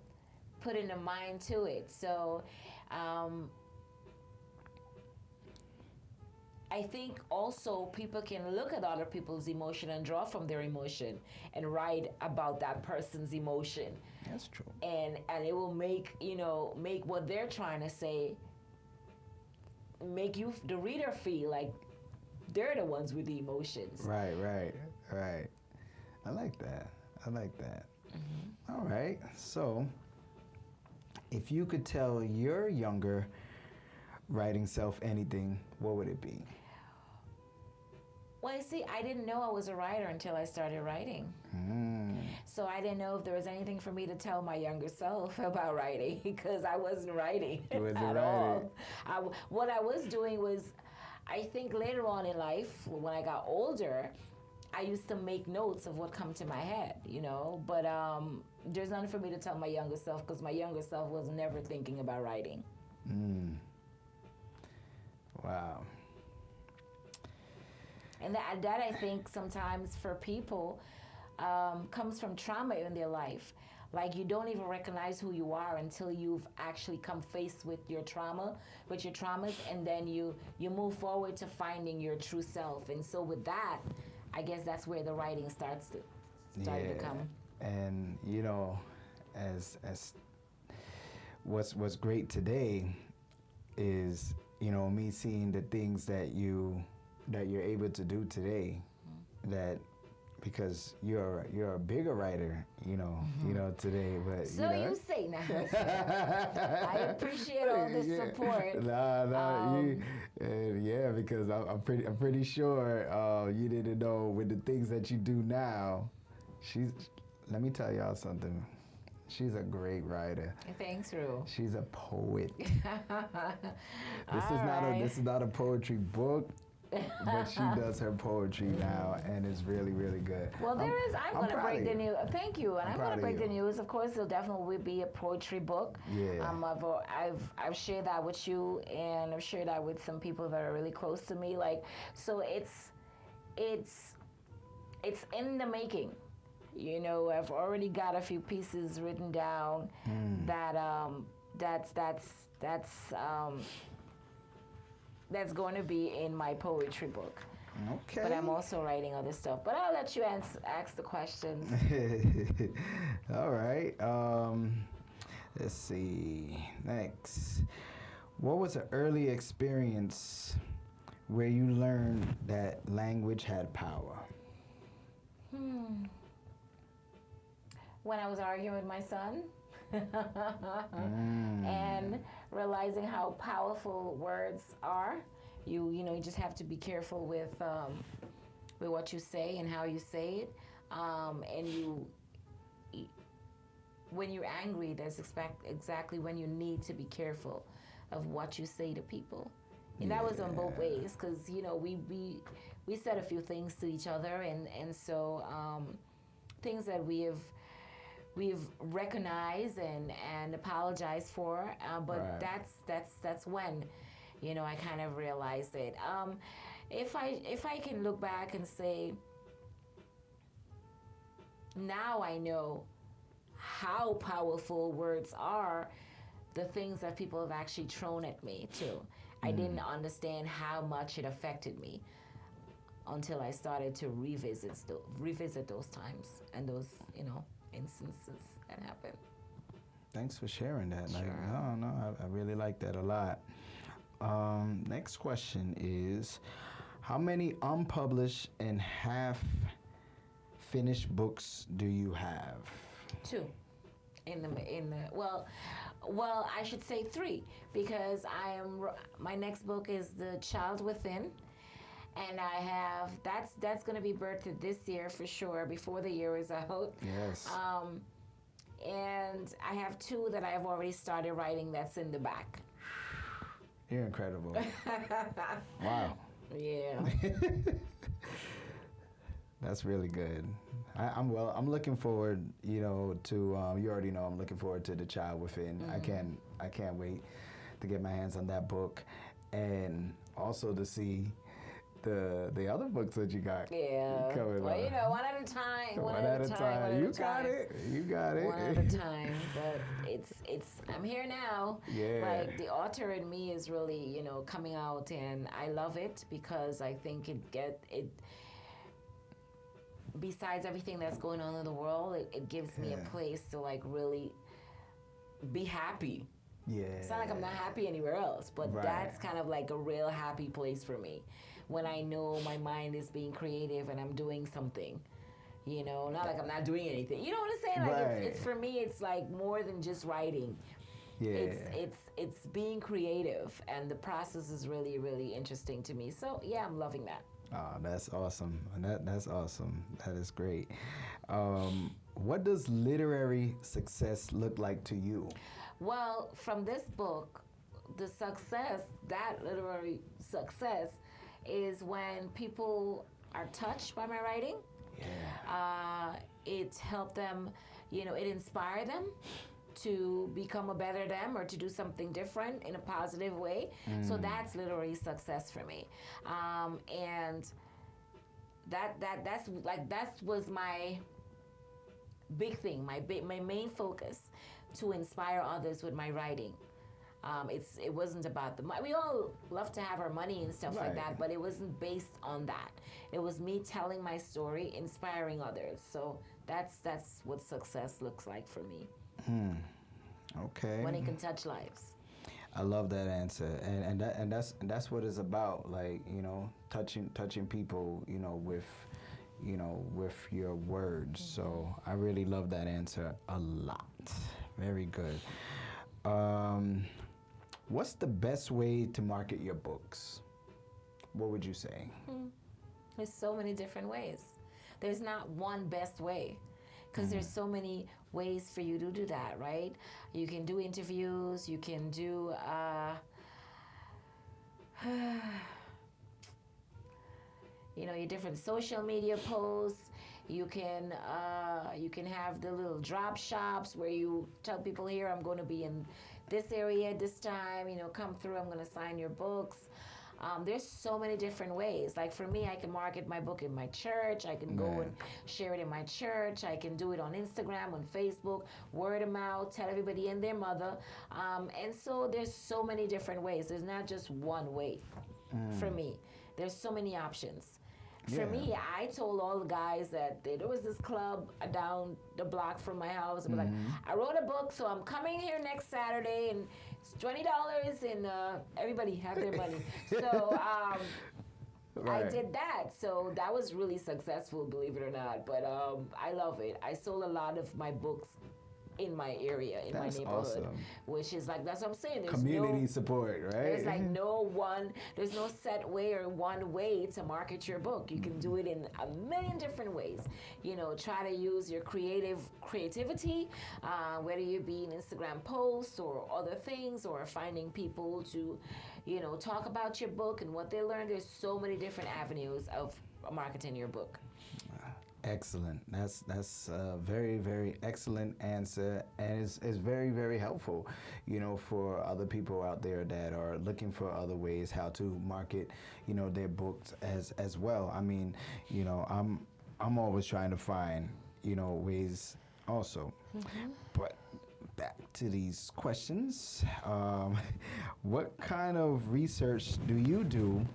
putting the mind to it. So I think also people can look at other people's emotion and draw from their emotion and write about that person's emotion. That's true. And it will make what they're trying to say, make you, the reader, feel like they're the ones with the emotions. Right. I like that. Mm-hmm. All right. So, if you could tell your younger writing self anything, what would it be? Well, you see, I didn't know I was a writer until I started writing. So I didn't know if there was anything for me to tell my younger self about writing because I wasn't writing at all. What I was doing was, I think later on in life, when I got older, I used to make notes of what come to my head, But there's nothing for me to tell my younger self because my younger self was never thinking about writing. Wow. And that I think sometimes for people comes from trauma in their life. Like you don't even recognize who you are until you've actually come faced with your traumas, and then you move forward to finding your true self. And so with that, I guess that's where the writing started to come. And as what's great today is me seeing the things that you're able to do today, that because you're a bigger writer, today. But so you say now. I appreciate all the support. Because I'm pretty sure you didn't know with the things that you do now. Let me tell y'all something. She's a great writer. Thanks, Ru. She's a poet. This is not a poetry book. But she does her poetry now, and it's really, really good. Well, I'm going to break the news. Thank you. And I'm going to break the news. Of course, there'll definitely be a poetry book. Yeah. I've shared that with you, and I've shared that with some people that are really close to me. So it's in the making. I've already got a few pieces written down that's going to be in my poetry book. Okay. But I'm also writing other stuff. But I'll let you ask the questions. All right. Let's see. Next. What was an early experience where you learned that language had power? When I was arguing with my son and realizing how powerful words are. You just have to be careful with what you say and how you say it. When you're angry, that's exactly when you need to be careful of what you say to people. And that was on both ways, because we said a few things to each other, and so things that we've recognized and apologized for, but that's when I kind of realized it. If I can look back and say, now I know how powerful words are, the things that people have actually thrown at me too. I didn't understand how much it affected me until I started to revisit those times and those instances that happened. Thanks for sharing that. Sure. I really like that a lot. Next question is, how many unpublished and half-finished books do you have? 2. Well, I should say 3, because my next book is The Child Within, and I have that's going to be birthed this year for sure, before the year is out. Yes. And I have 2 that I've already started writing that's in the back. You're incredible. Wow. Yeah. That's really good. I'm looking forward, to you already know I'm looking forward to The Child Within. Mm-hmm. I can't wait to get my hands on that book, and also to see the other books that you got. Yeah. Coming well, one at a time. One at a time. You got it. One at a time. But it's I'm here now. Yeah. Like, the author in me is really, coming out, and I love it because I think it besides everything that's going on in the world, it gives me a place to really be happy. Yeah. It's not like I'm not happy anywhere else, but that's kind of like a real happy place for me when I know my mind is being creative and I'm doing something. Not like I'm not doing anything. You know what I'm saying? Like, it's for me, it's like more than just writing. Yeah. It's being creative, and the process is really, really interesting to me. So yeah, I'm loving that. Oh, that's awesome. That's awesome. That is great. What does literary success look like to you? Well, from this book, that literary success is when people are touched by my writing. Yeah. It helped them, it inspired them to become a better them or to do something different in a positive way. So that's literary success for me. And that was my big thing, my main focus, to inspire others with my writing. It wasn't about the money. We all love to have our money and stuff like that, but it wasn't based on that. It was me telling my story, inspiring others. So that's what success looks like for me. Okay. When it can touch lives. I love that answer, and that's what it's about. Like, touching people, with your words. So I really love that answer a lot. Very good. What's the best way to market your books? What would you say? There's so many different ways. There's not one best way, because there's so many ways for you to do that, right? You can do interviews, you can do your different social media posts. You can have the little drop shops where you tell people, here, I'm going to be in this area this time, come through, I'm going to sign your books. There's so many different ways. Like, for me, I can market my book in my church. I can go and share it in my church. I can do it on Instagram, on Facebook, word of mouth, tell everybody and their mother. And so there's so many different ways. There's not just one way for me. There's so many options. For me, I told all the guys that there was this club down the block from my house. And like, I wrote a book, so I'm coming here next Saturday, and it's $20, and everybody have their money. So Right. I did that. So that was really successful, believe it or not. But I love it. I sold a lot of my books in my area, in That's my neighborhood, awesome. which is like, that's what I'm saying. There's Community no, support, right? there's like there's no set way or one way to market your book. You can do it in a million different ways. You know, try to use your creativity, whether you be in Instagram posts or other things, or finding people to, you know, talk about your book and what they learned. There's so many different avenues of marketing your book. Excellent. That's a very, very excellent answer, and it's very, very helpful, you know, for other people out there that are looking for other ways how to market, you know, their books as well. I mean, you know, I'm always trying to find, you know, ways also. But back to these questions. What kind of research do you do,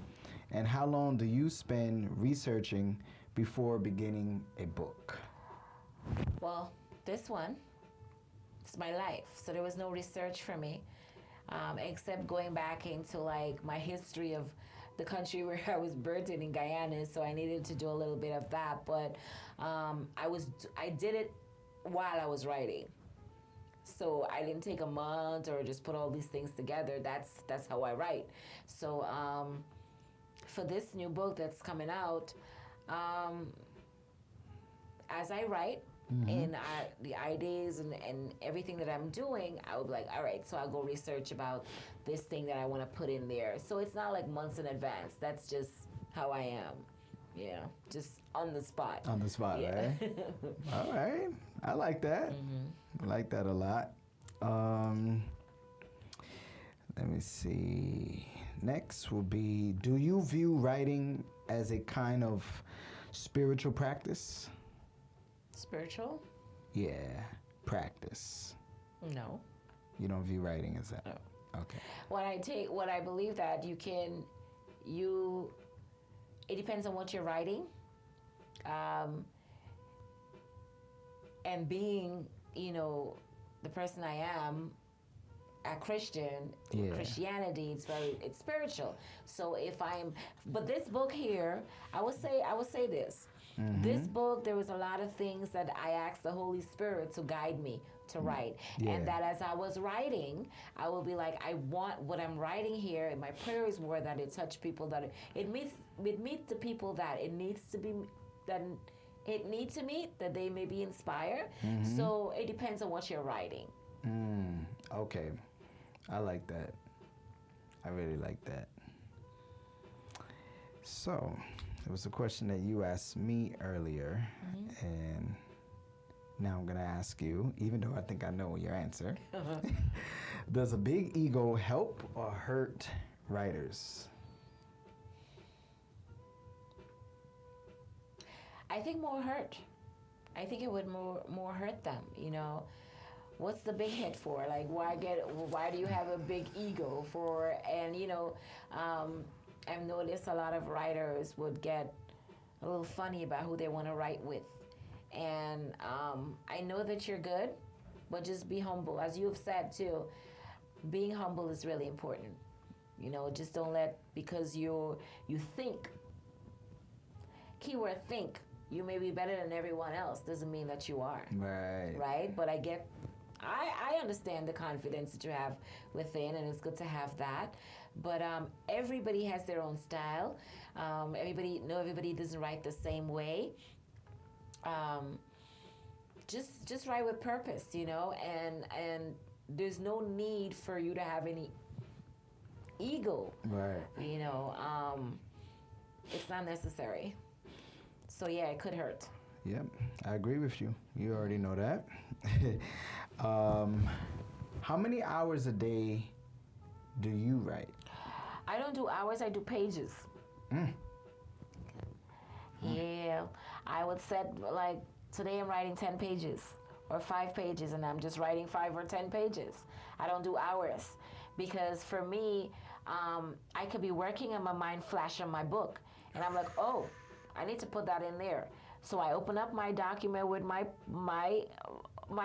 and how long do you spend researching before beginning a book? Well, this one, it's my life. So there was no research for me, except going back into like my history of the country where I was birthed in Guyana. So I needed to do a little bit of that. But I did it while I was writing. So I didn't take a month or just put all these things together. That's how I write. So for this new book that's coming out, as I write and the ideas and everything that I'm doing, I would be like, all right, so I'll go research about this thing that I want to put in there. So it's not like months in advance. That's just how I am. Yeah, just on the spot. On the spot, yeah. right? All right. I like that. I like that a lot. Let me see. Next will be, do you view writing as a kind of spiritual practice? Spiritual? Yeah, practice. No. You don't view writing as that? No. Okay. What I believe that it depends on what you're writing. And being, you know, the person I am, a Christian, Christianity, it's spiritual. So but this book here, I would say this. This book, there was a lot of things that I asked the Holy Spirit to guide me to write. And that as I was writing, I will be like, I want what I'm writing here, and my prayers were that it touch people, that it meets the people that it needs to be, that it needs to meet, that they may be inspired. So it depends on what you're writing. Okay. I like that. I really like that. So, there was a question that you asked me earlier, and now I'm going to ask you, even though I think I know your answer. Does a big ego help or hurt writers? I think more hurt. I think it would more hurt them, you know. What's the big head for? Like, why do you have a big ego for? And, you know, I've noticed a lot of writers would get a little funny about who they want to write with. And I know that you're good, but just be humble. As you've said, too, being humble is really important. You know, just don't let, because you think, keyword think, you may be better than everyone else, doesn't mean that you are. Right. Right? But I understand the confidence that you have within, and it's good to have that. But everybody has their own style. Everybody doesn't write the same way. Just write with purpose, you know, and there's no need for you to have any ego. Right. You know, it's not necessary. So yeah, it could hurt. Yep, I agree with you. You already know that. How many hours a day do you write? I don't do hours, I do pages. Yeah, I would set, like, today I'm writing 10 pages or 5 pages, and I'm just writing 5 or 10 pages. I don't do hours, because for me, I could be working and my mind flash on my book, and I'm like, oh, I need to put that in there. So I open up my document with my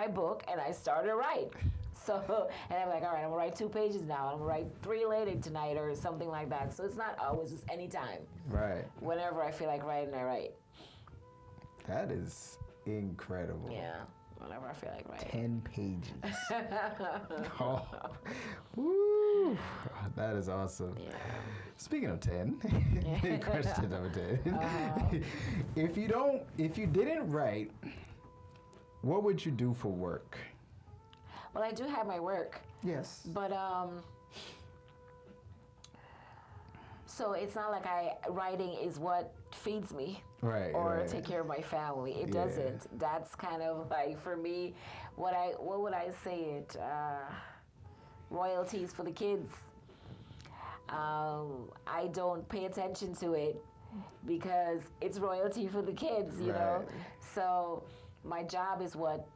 book, and I start to write. So, and I'm like, all right, I'm gonna write 2 pages now. I'm gonna write 3 later tonight or something like that. So it's not always just any time. Right. Whenever I feel like writing, I write. That is incredible. Yeah, whenever I feel like writing. 10 pages. Oh. Woo. That is awesome. Yeah. Speaking of 10, question number 10. If you didn't write, what would you do for work? Well, I do have my work. Yes. But so it's not like writing is what feeds me, Right. or right. take care of my family. It Yeah. doesn't. That's kind of like, for me, what would I say it? Royalties for the kids. I don't pay attention to it because it's royalty for the kids, you know. Right. So my job is what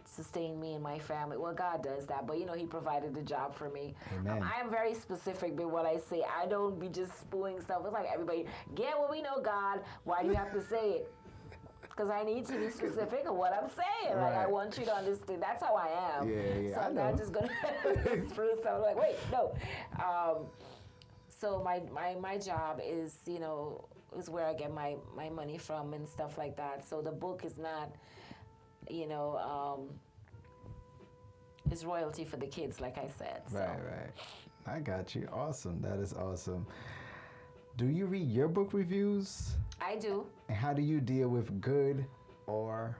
sustained me and my family. Well, God does that, but you know, He provided the job for me. Amen. I am very specific with what I say. I don't be just spewing stuff. It's like everybody, yeah, well, we know God. Why do you have to say it? Because I need to be specific of what I'm saying. Like, I Right. want you to understand. That's how I am. Yeah, So I I'm know. not just going to spruce stuff. I'm like, wait, no. So my job is, you know, is where I get my money from and stuff like that. So the book is not, you know, is royalty for the kids, like I said. So. Right. I got you. Awesome. That is awesome. Do you read your book reviews? I do. And how do you deal with good or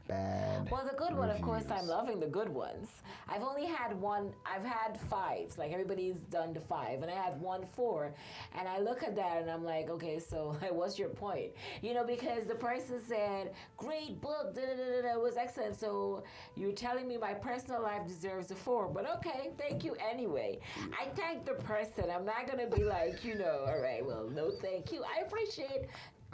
bad Well, the good one, of course, reviews? I'm loving the good ones. I've only had one. I've had 5s. Like, everybody's done the 5, and I had 1 4. And I look at that and I'm like, okay, so what's your point? You know, because the person said, great book, it was excellent. So you're telling me my personal life deserves a 4, but okay, thank you anyway. I thank the person. I'm not gonna be like, you know, all right, well, no, thank you. I appreciate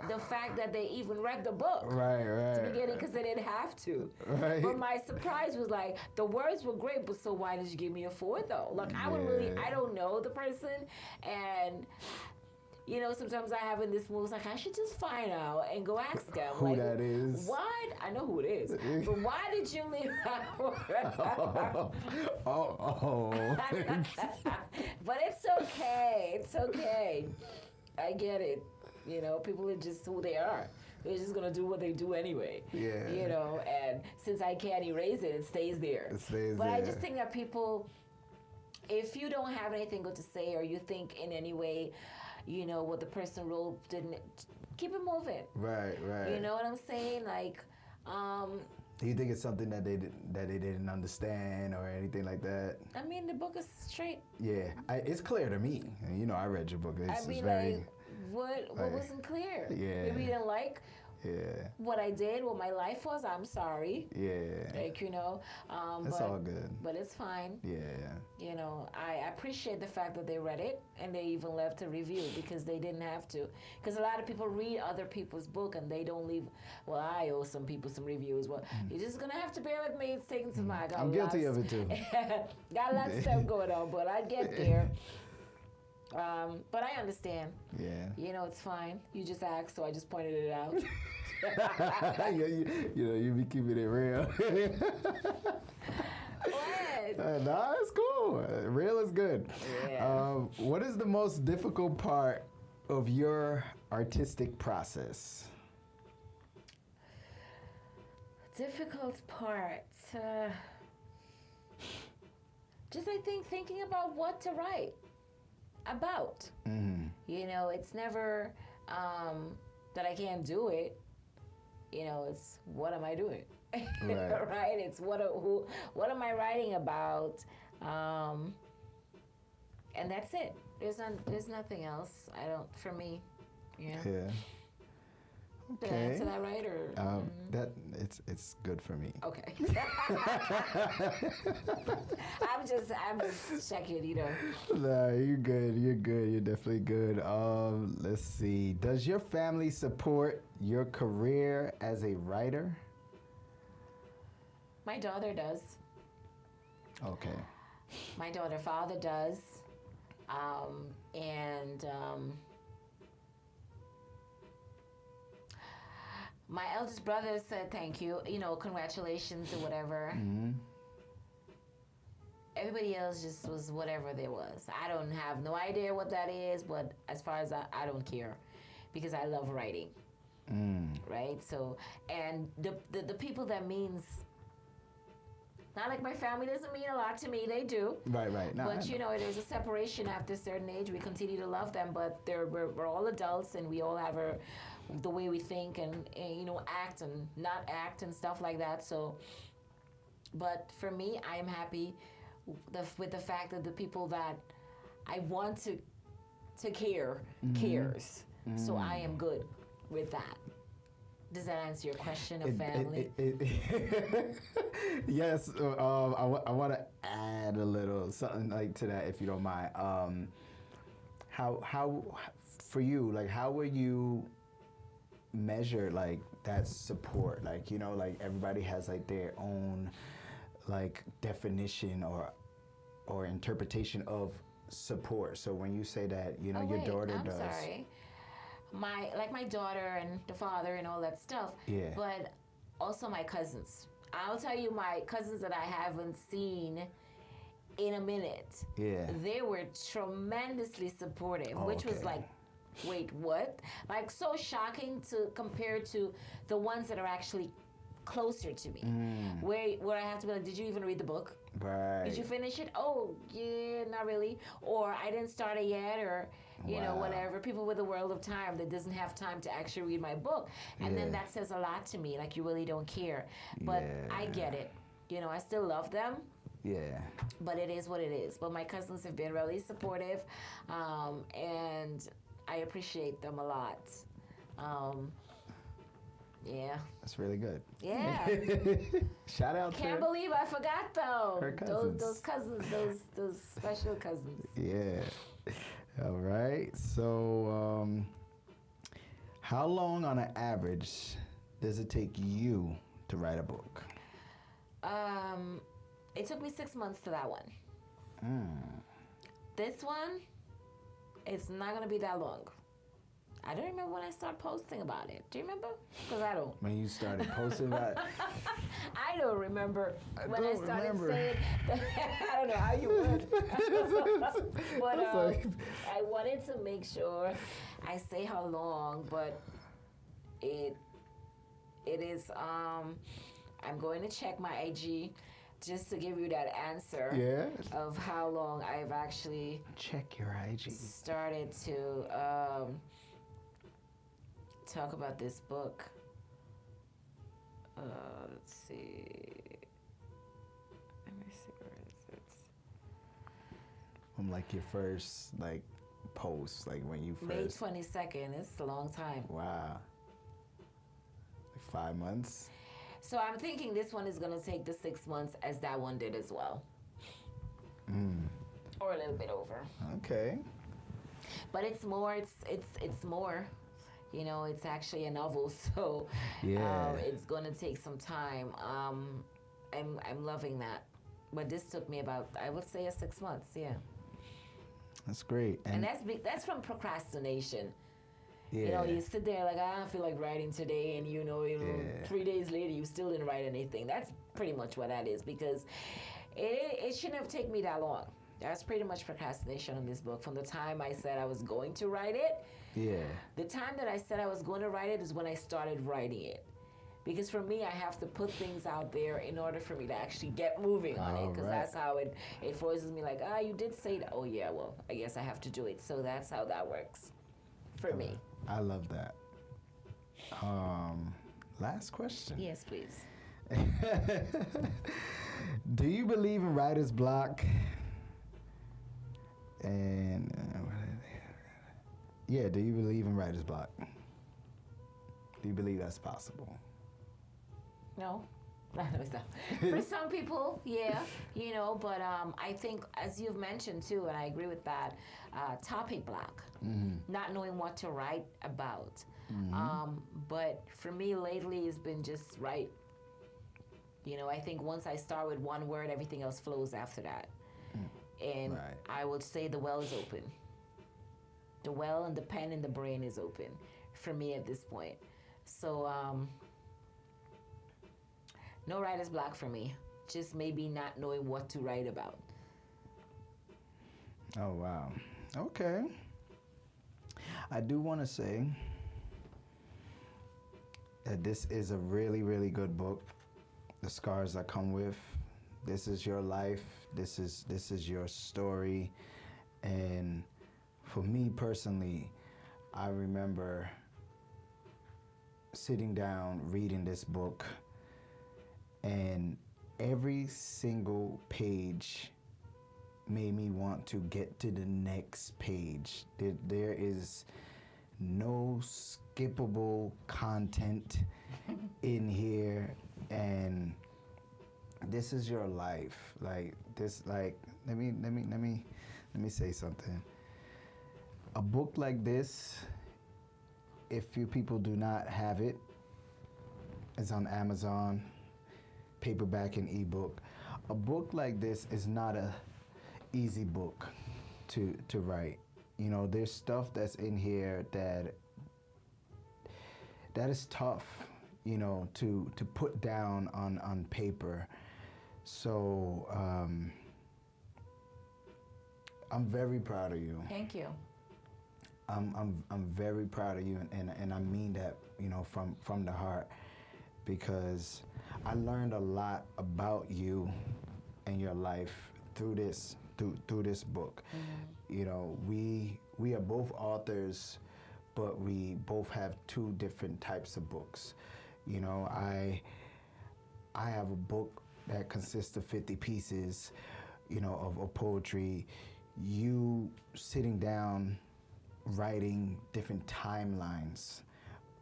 the fact that they even read the book. Right. To the beginning, because they didn't have to. Right. But my surprise was like, the words were great, but so why did you give me a 4 though? Like, I would really, I don't know the person, and you know, sometimes I have in this mood, like, I should just find out and go ask them. Who like, that is. Why? I know who it is. But why did you leave that Oh. But it's okay. It's okay. I get it. You know, people are just who they are. They're just gonna do what they do anyway. Yeah. You know, and since I can't erase it, it stays there. It stays but I there. just think that people, if you don't have anything good to say, or you think in any way, you know, what the person wrote didn't, keep it moving. Right. You know what I'm saying? Like, Do you think it's something that they didn't understand or anything like that? I mean, the book is straight. Yeah, it's clear to me. You know, I read your book. It's I mean, very. like, what wasn't clear? Yeah. Maybe you didn't like Yeah. what I did, what my life was. I'm sorry. Yeah. Like, you know. It's but, all good. But it's fine. Yeah. You know, I appreciate the fact that they read it and they even left a review, because they didn't have to. Because a lot of people read other people's book and they don't leave. Well, I owe some people some reviews. Well, you're just going to have to bear with me. It's taking some time. I'm guilty of it too. Got a lot of stuff going on, but I get there. But I understand. Yeah. You know, it's fine. You just asked, so I just pointed it out. you know, you be keeping it real. What? Nah, it's cool. Real is good. Yeah. What is the most difficult part of your artistic process? Difficult part. Just, I think, thinking about what to write about. Mm-hmm. You know, it's never that I can't do it. You know, it's what am I doing? Right. Right? It's what am I writing about? And that's it. There's nothing else. For me. Yeah. Yeah. Did I answer that right, or? That it's good for me. Okay. I'm just checking, you know. Nah, you're good. You're definitely good. Let's see. Does your family support your career as a writer? My daughter does. Okay. My father does. My eldest brother said thank you, you know, congratulations or whatever. Mm-hmm. everybody else just was whatever there was. I don't have no idea what that is, but as far as I don't care, because I love writing. Right? So, and the people that means, not like my family doesn't mean a lot to me. They do. Right. No, But, there's a separation after a certain age. We continue to love them, but we're all adults, and we all have the way we think and act and not act and stuff like that. So, but for me, I am happy with the fact that the people that I want to care cares. So I am good with that. Does that answer your question of family? Yes. I want to add a little something like to that, if you don't mind. How for you, like, how will you measure like that support? Like, like everybody has like their own like definition or interpretation of support. So when you say that, your daughter I'm does. Sorry. My daughter and the father and all that stuff. Yeah. But also my cousins. I'll tell you, my cousins that I haven't seen in a minute. Yeah. They were tremendously supportive, which was like, wait, what? Like, so shocking to compare to the ones that are actually closer to me, where I have to be like, did you even read the book? Right. Did you finish it? Oh, yeah, not really. Or I didn't start it yet, or, whatever. People with a world of time that doesn't have time to actually read my book. And then that says a lot to me, like, you really don't care. But I get it. I still love them. Yeah. But it is what it is. But my cousins have been really supportive, and I appreciate them a lot. Yeah. That's really good. Yeah. Shout out Can't believe I forgot though. Her cousins. Those cousins, those special cousins. Yeah. All right. So, how long on an average does it take you to write a book? It took me 6 months to that one. This one, it's not gonna be that long. I don't remember when I started posting about it. Do you remember? Because I don't. When you started posting about it? I don't remember when I started saying. I don't know how you would. But I wanted to make sure I say how long, but it is. I'm going to check my IG just to give you that answer of how long I've actually check your IG. Started to talk about this book. Let's see. Let me see, where is it? From like your first post, like when you first. May 22nd. It's a long time. Wow. Like 5 months. So I'm thinking this one is gonna take the 6 months as that one did as well. Or a little bit over. Okay. But it's more. It's more. It's actually a novel, so it's gonna take some time. I'm loving that, but this took me about, I would say, 6 months. Yeah. That's great, and that's from procrastination. Yeah. You sit there like, I don't feel like writing today, and 3 days later you still didn't write anything. That's pretty much what that is, because it shouldn't have taken me that long. That's pretty much procrastination on this book. From the time I said I was going to write it, the time that I said I was going to write it is when I started writing it. Because for me, I have to put things out there in order for me to actually get moving on it. Because that's how it forces me, like, you did say that. Oh, yeah, well, I guess I have to do it. So that's how that works for me. I love that. Last question. Yes, please. Do you believe in writer's block? And do you believe in writer's block? Do you believe that's possible? No. For some people, yeah, but I think, as you've mentioned too, and I agree with that, topic block, not knowing what to write about. But for me lately, it's been just write. I think once I start with one word, everything else flows after that. And I would say the well is open. The well and the pen and the brain is open for me at this point. So no writer's block for me. Just maybe not knowing what to write about. Oh, wow. Okay. I do want to say that this is a really, really good book. The scars that come with. This is your life. This is your story. And for me personally, I remember sitting down reading this book, and every single page made me want to get to the next page. There is no skippable content in here, and this is your life. Like this, like let me say something. A book like this, if you people do not have it, it's on Amazon, paperback and ebook. A book like this is not a easy book to write. You know, there's stuff that's in here that is tough, you know, to put down on paper. So I'm very proud of you. Thank you. I'm very proud of you, and I mean that, you know, from the heart, because I learned a lot about you and your life through this book. Mm-hmm. You know, we are both authors, but we both have two different types of books. You know, I have a book that consists of 50 pieces, you know, of poetry. You sitting down writing different timelines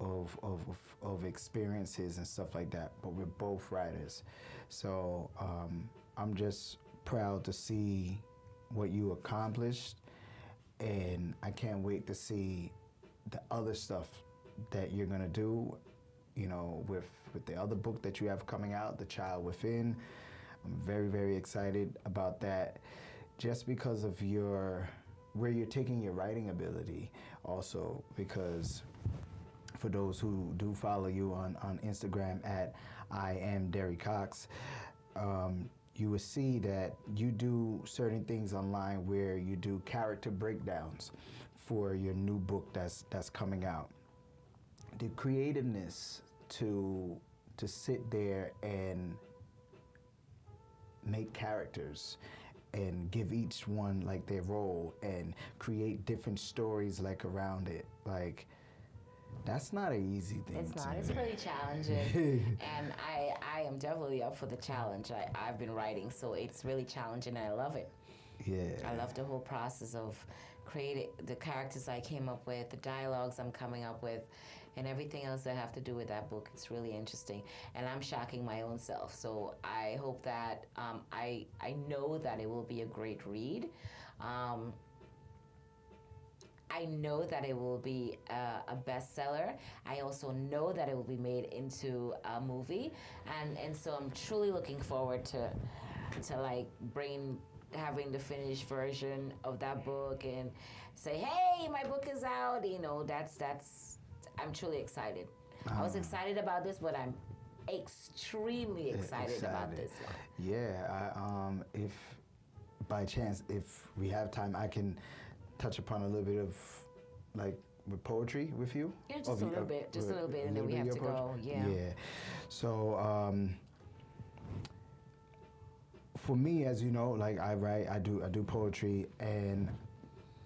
of experiences and stuff like that, but we're both writers. So I'm just proud to see what you accomplished, and I can't wait to see the other stuff that you're gonna do, you know, with the other book that you have coming out, The Child Within. I'm very, very excited about that, just because of where you're taking your writing ability also, because for those who do follow you on Instagram at I am Derry Cox, you will see that you do certain things online where you do character breakdowns for your new book that's coming out. The creativeness to sit there and make characters and give each one like their role and create different stories like around it, like that's not an easy thing. It's not. It's pretty challenging, and I am definitely up for the challenge. I've been writing, so it's really challenging, and I love it. Yeah. I love the whole process of creating the characters I came up with, the dialogues I'm coming up with, and everything else that have to do with that book. It's really interesting, and I'm shocking my own self. So I hope that I know that it will be a great read. I know that it will be a bestseller. I also know that it will be made into a movie, and so I'm truly looking forward to like having the finished version of that book and say, hey, my book is out. You know, that's I'm truly excited. I was excited about this, but I'm extremely excited about this one. Yeah, if by chance, if we have time, I can touch upon a little bit of like with poetry with you. Yeah, just a little bit, and then we have to go. Yeah. So for me, as you know, like I write, I do poetry, and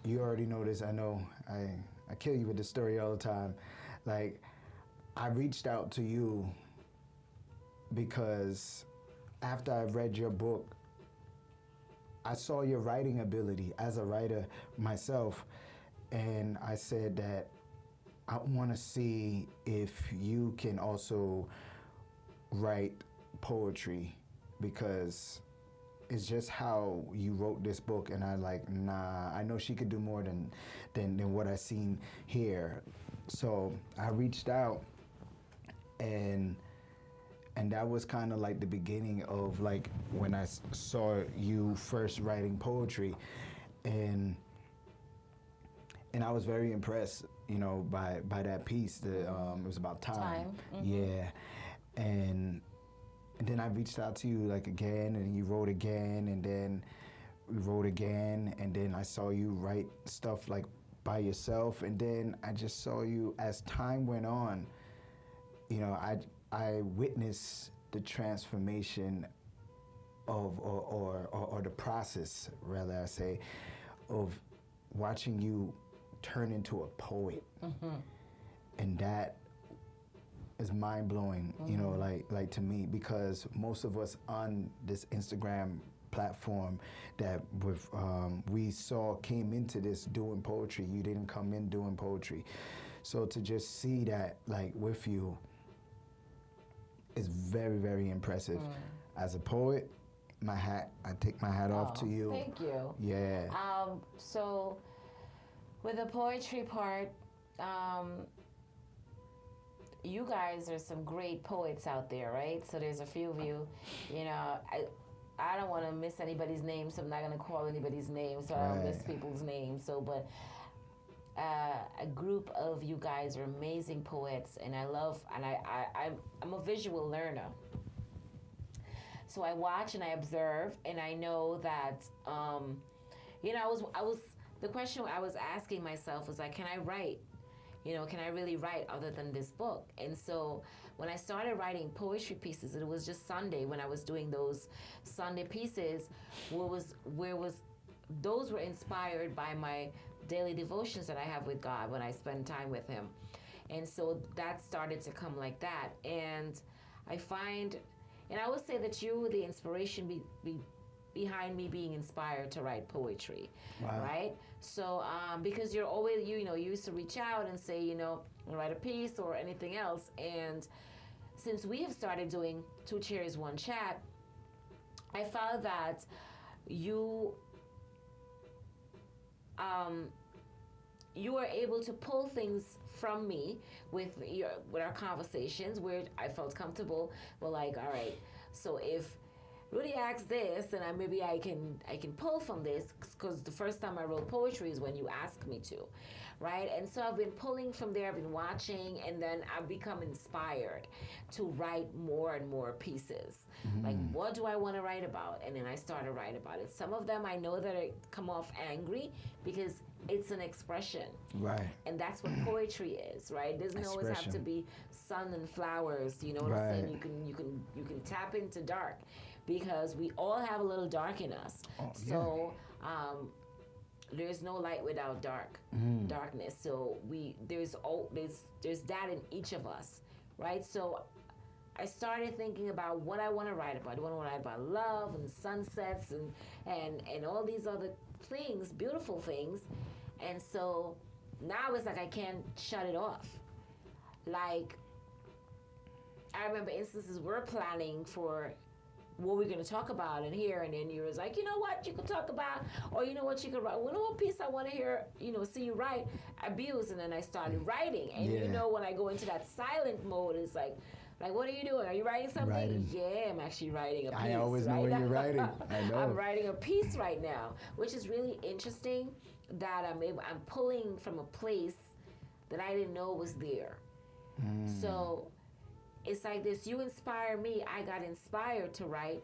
you already know this. I know I kill you with this story all the time. Like, I reached out to you because after I read your book, I saw your writing ability as a writer myself, and I said that I want to see if you can also write poetry, because it's just how you wrote this book, and I like, nah, I know she could do more than what I seen here. So I reached out, and that was kind of like the beginning of like when I saw you first writing poetry, and I was very impressed, you know, by that piece. It was about time. Mm-hmm. Yeah, and then I reached out to you like again, and you wrote again, and then wrote again, and then I saw you write stuff like by yourself, and then I just saw you as time went on. You know, I witnessed the transformation of, or the process, rather I say, of watching you turn into a poet, and that is mind blowing. You know, like to me, because most of us on this Instagram platform that we saw came into this doing poetry. You didn't come in doing poetry, so to just see that like with you is very, very impressive. As a poet, I take my hat off to you. Thank you. Yeah. So with the poetry part, you guys are some great poets out there, right? So there's a few of you. You know, I don't want to miss anybody's name, so I'm not going to call anybody's name, so I don't miss people's names. So, but a group of you guys are amazing poets, and I love, and I'm a visual learner. So I watch and I observe, and I know that, you know, the question I was asking myself was like, can I write? You know, can I really write other than this book? And so when I started writing poetry pieces, it was just Sunday when I was doing those Sunday pieces, those were inspired by my daily devotions that I have with God when I spend time with Him. And so that started to come like that. And I find, and I would say that you were the inspiration behind me being inspired to write poetry, right? So because you're always, you know, you used to reach out and say, you know, write a piece or anything else. And since we have started doing 2 Chairs, 1 Chat, I found that you are able to pull things from me with our conversations where I felt comfortable. Well, like, all right, so if Rudy asked this, then maybe I can pull from this, because the first time I wrote poetry is when you asked me to, right? And so I've been pulling from there, I've been watching, and then I've become inspired to write more and more pieces. Like, what do I want to write about? And then I started writing about it. Some of them I know that I come off angry because it's an expression. Right. And that's what poetry is, right? It doesn't always have to be sun and flowers, you know what I'm saying? You can tap into dark, because we all have a little dark in us. So there's no light without darkness. So there's that in each of us, right? So I started thinking about what I want to write about. I want to write about love and sunsets and all these other things, beautiful things. And so now it's like I can't shut it off. Like, I remember instances we're planning for what we're going to talk about in here, and then you was like, you know what you could talk about, or you know what you could write, you know what piece I want to hear, you know, see you write, abuse. And then I started writing, and you know, when I go into that silent mode, it's like what are you doing? Are you writing something? Yeah, I'm actually writing a piece. I always know when you're writing. I know. I'm writing a piece right now, which is really interesting, that I'm pulling from a place that I didn't know was there. So it's like this, you inspire me, I got inspired to write,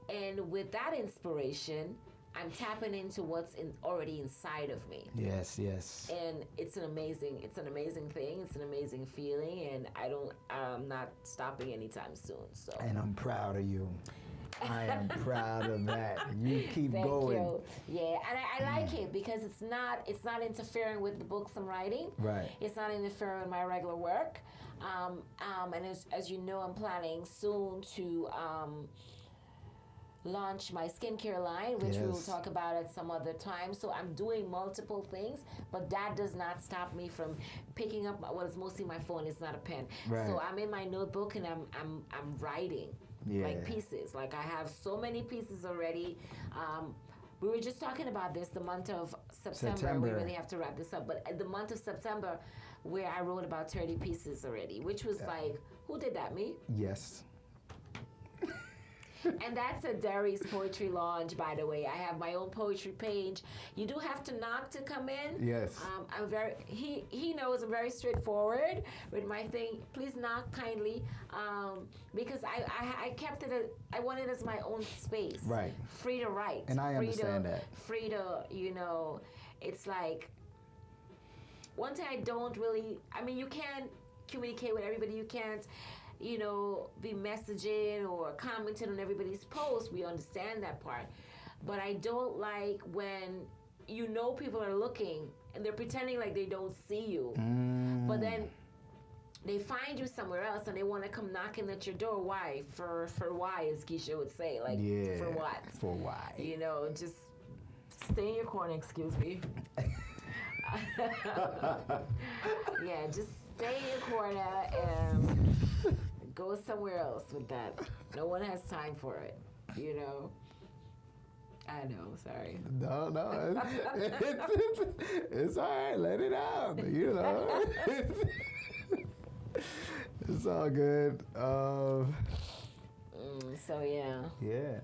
and with that inspiration, I'm tapping into what's already inside of me. Yes, yes. And it's an amazing thing, it's an amazing feeling, and I'm not stopping anytime soon. So. And I'm proud of you. I am proud of that. You keep going. Thank you. Yeah, and I like it because it's not interfering with the books I'm writing. Right. It's not interfering with my regular work. And as you know, I'm planning soon to launch my skincare line, which we will talk about at some other time. So I'm doing multiple things, but that does not stop me from picking up. Well, it's mostly my phone. It's not a pen. Right. So I'm in my notebook and I'm writing. Like pieces. Like I have so many pieces already. We were just talking about this, the month of September. We really have to wrap this up. But the month of September, where I wrote about 30 pieces already, which was like, who did that, me? Yes. And that's a Derry's Poetry Lounge, by the way. I have my own poetry page. You do have to knock to come in. Yes. I'm very. He knows I'm very straightforward with my thing. Please knock kindly, because I kept it. I want it as my own space. Right. Free to write. And I understand that. Free to, it's like. One thing I don't really. I mean, you can't communicate with everybody. You can't. Be messaging or commenting on everybody's post. We understand that part. But I don't like when people are looking and they're pretending like they don't see you. But then they find you somewhere else and they want to come knocking at your door. Why? For why, as Keisha would say. Like, for what? For why? Just stay in your corner, excuse me. Yeah, just stay in your corner and go somewhere else with that. No one has time for it, I know, sorry. No, it's all right. Let it out, It's all good. So, yeah. Yeah.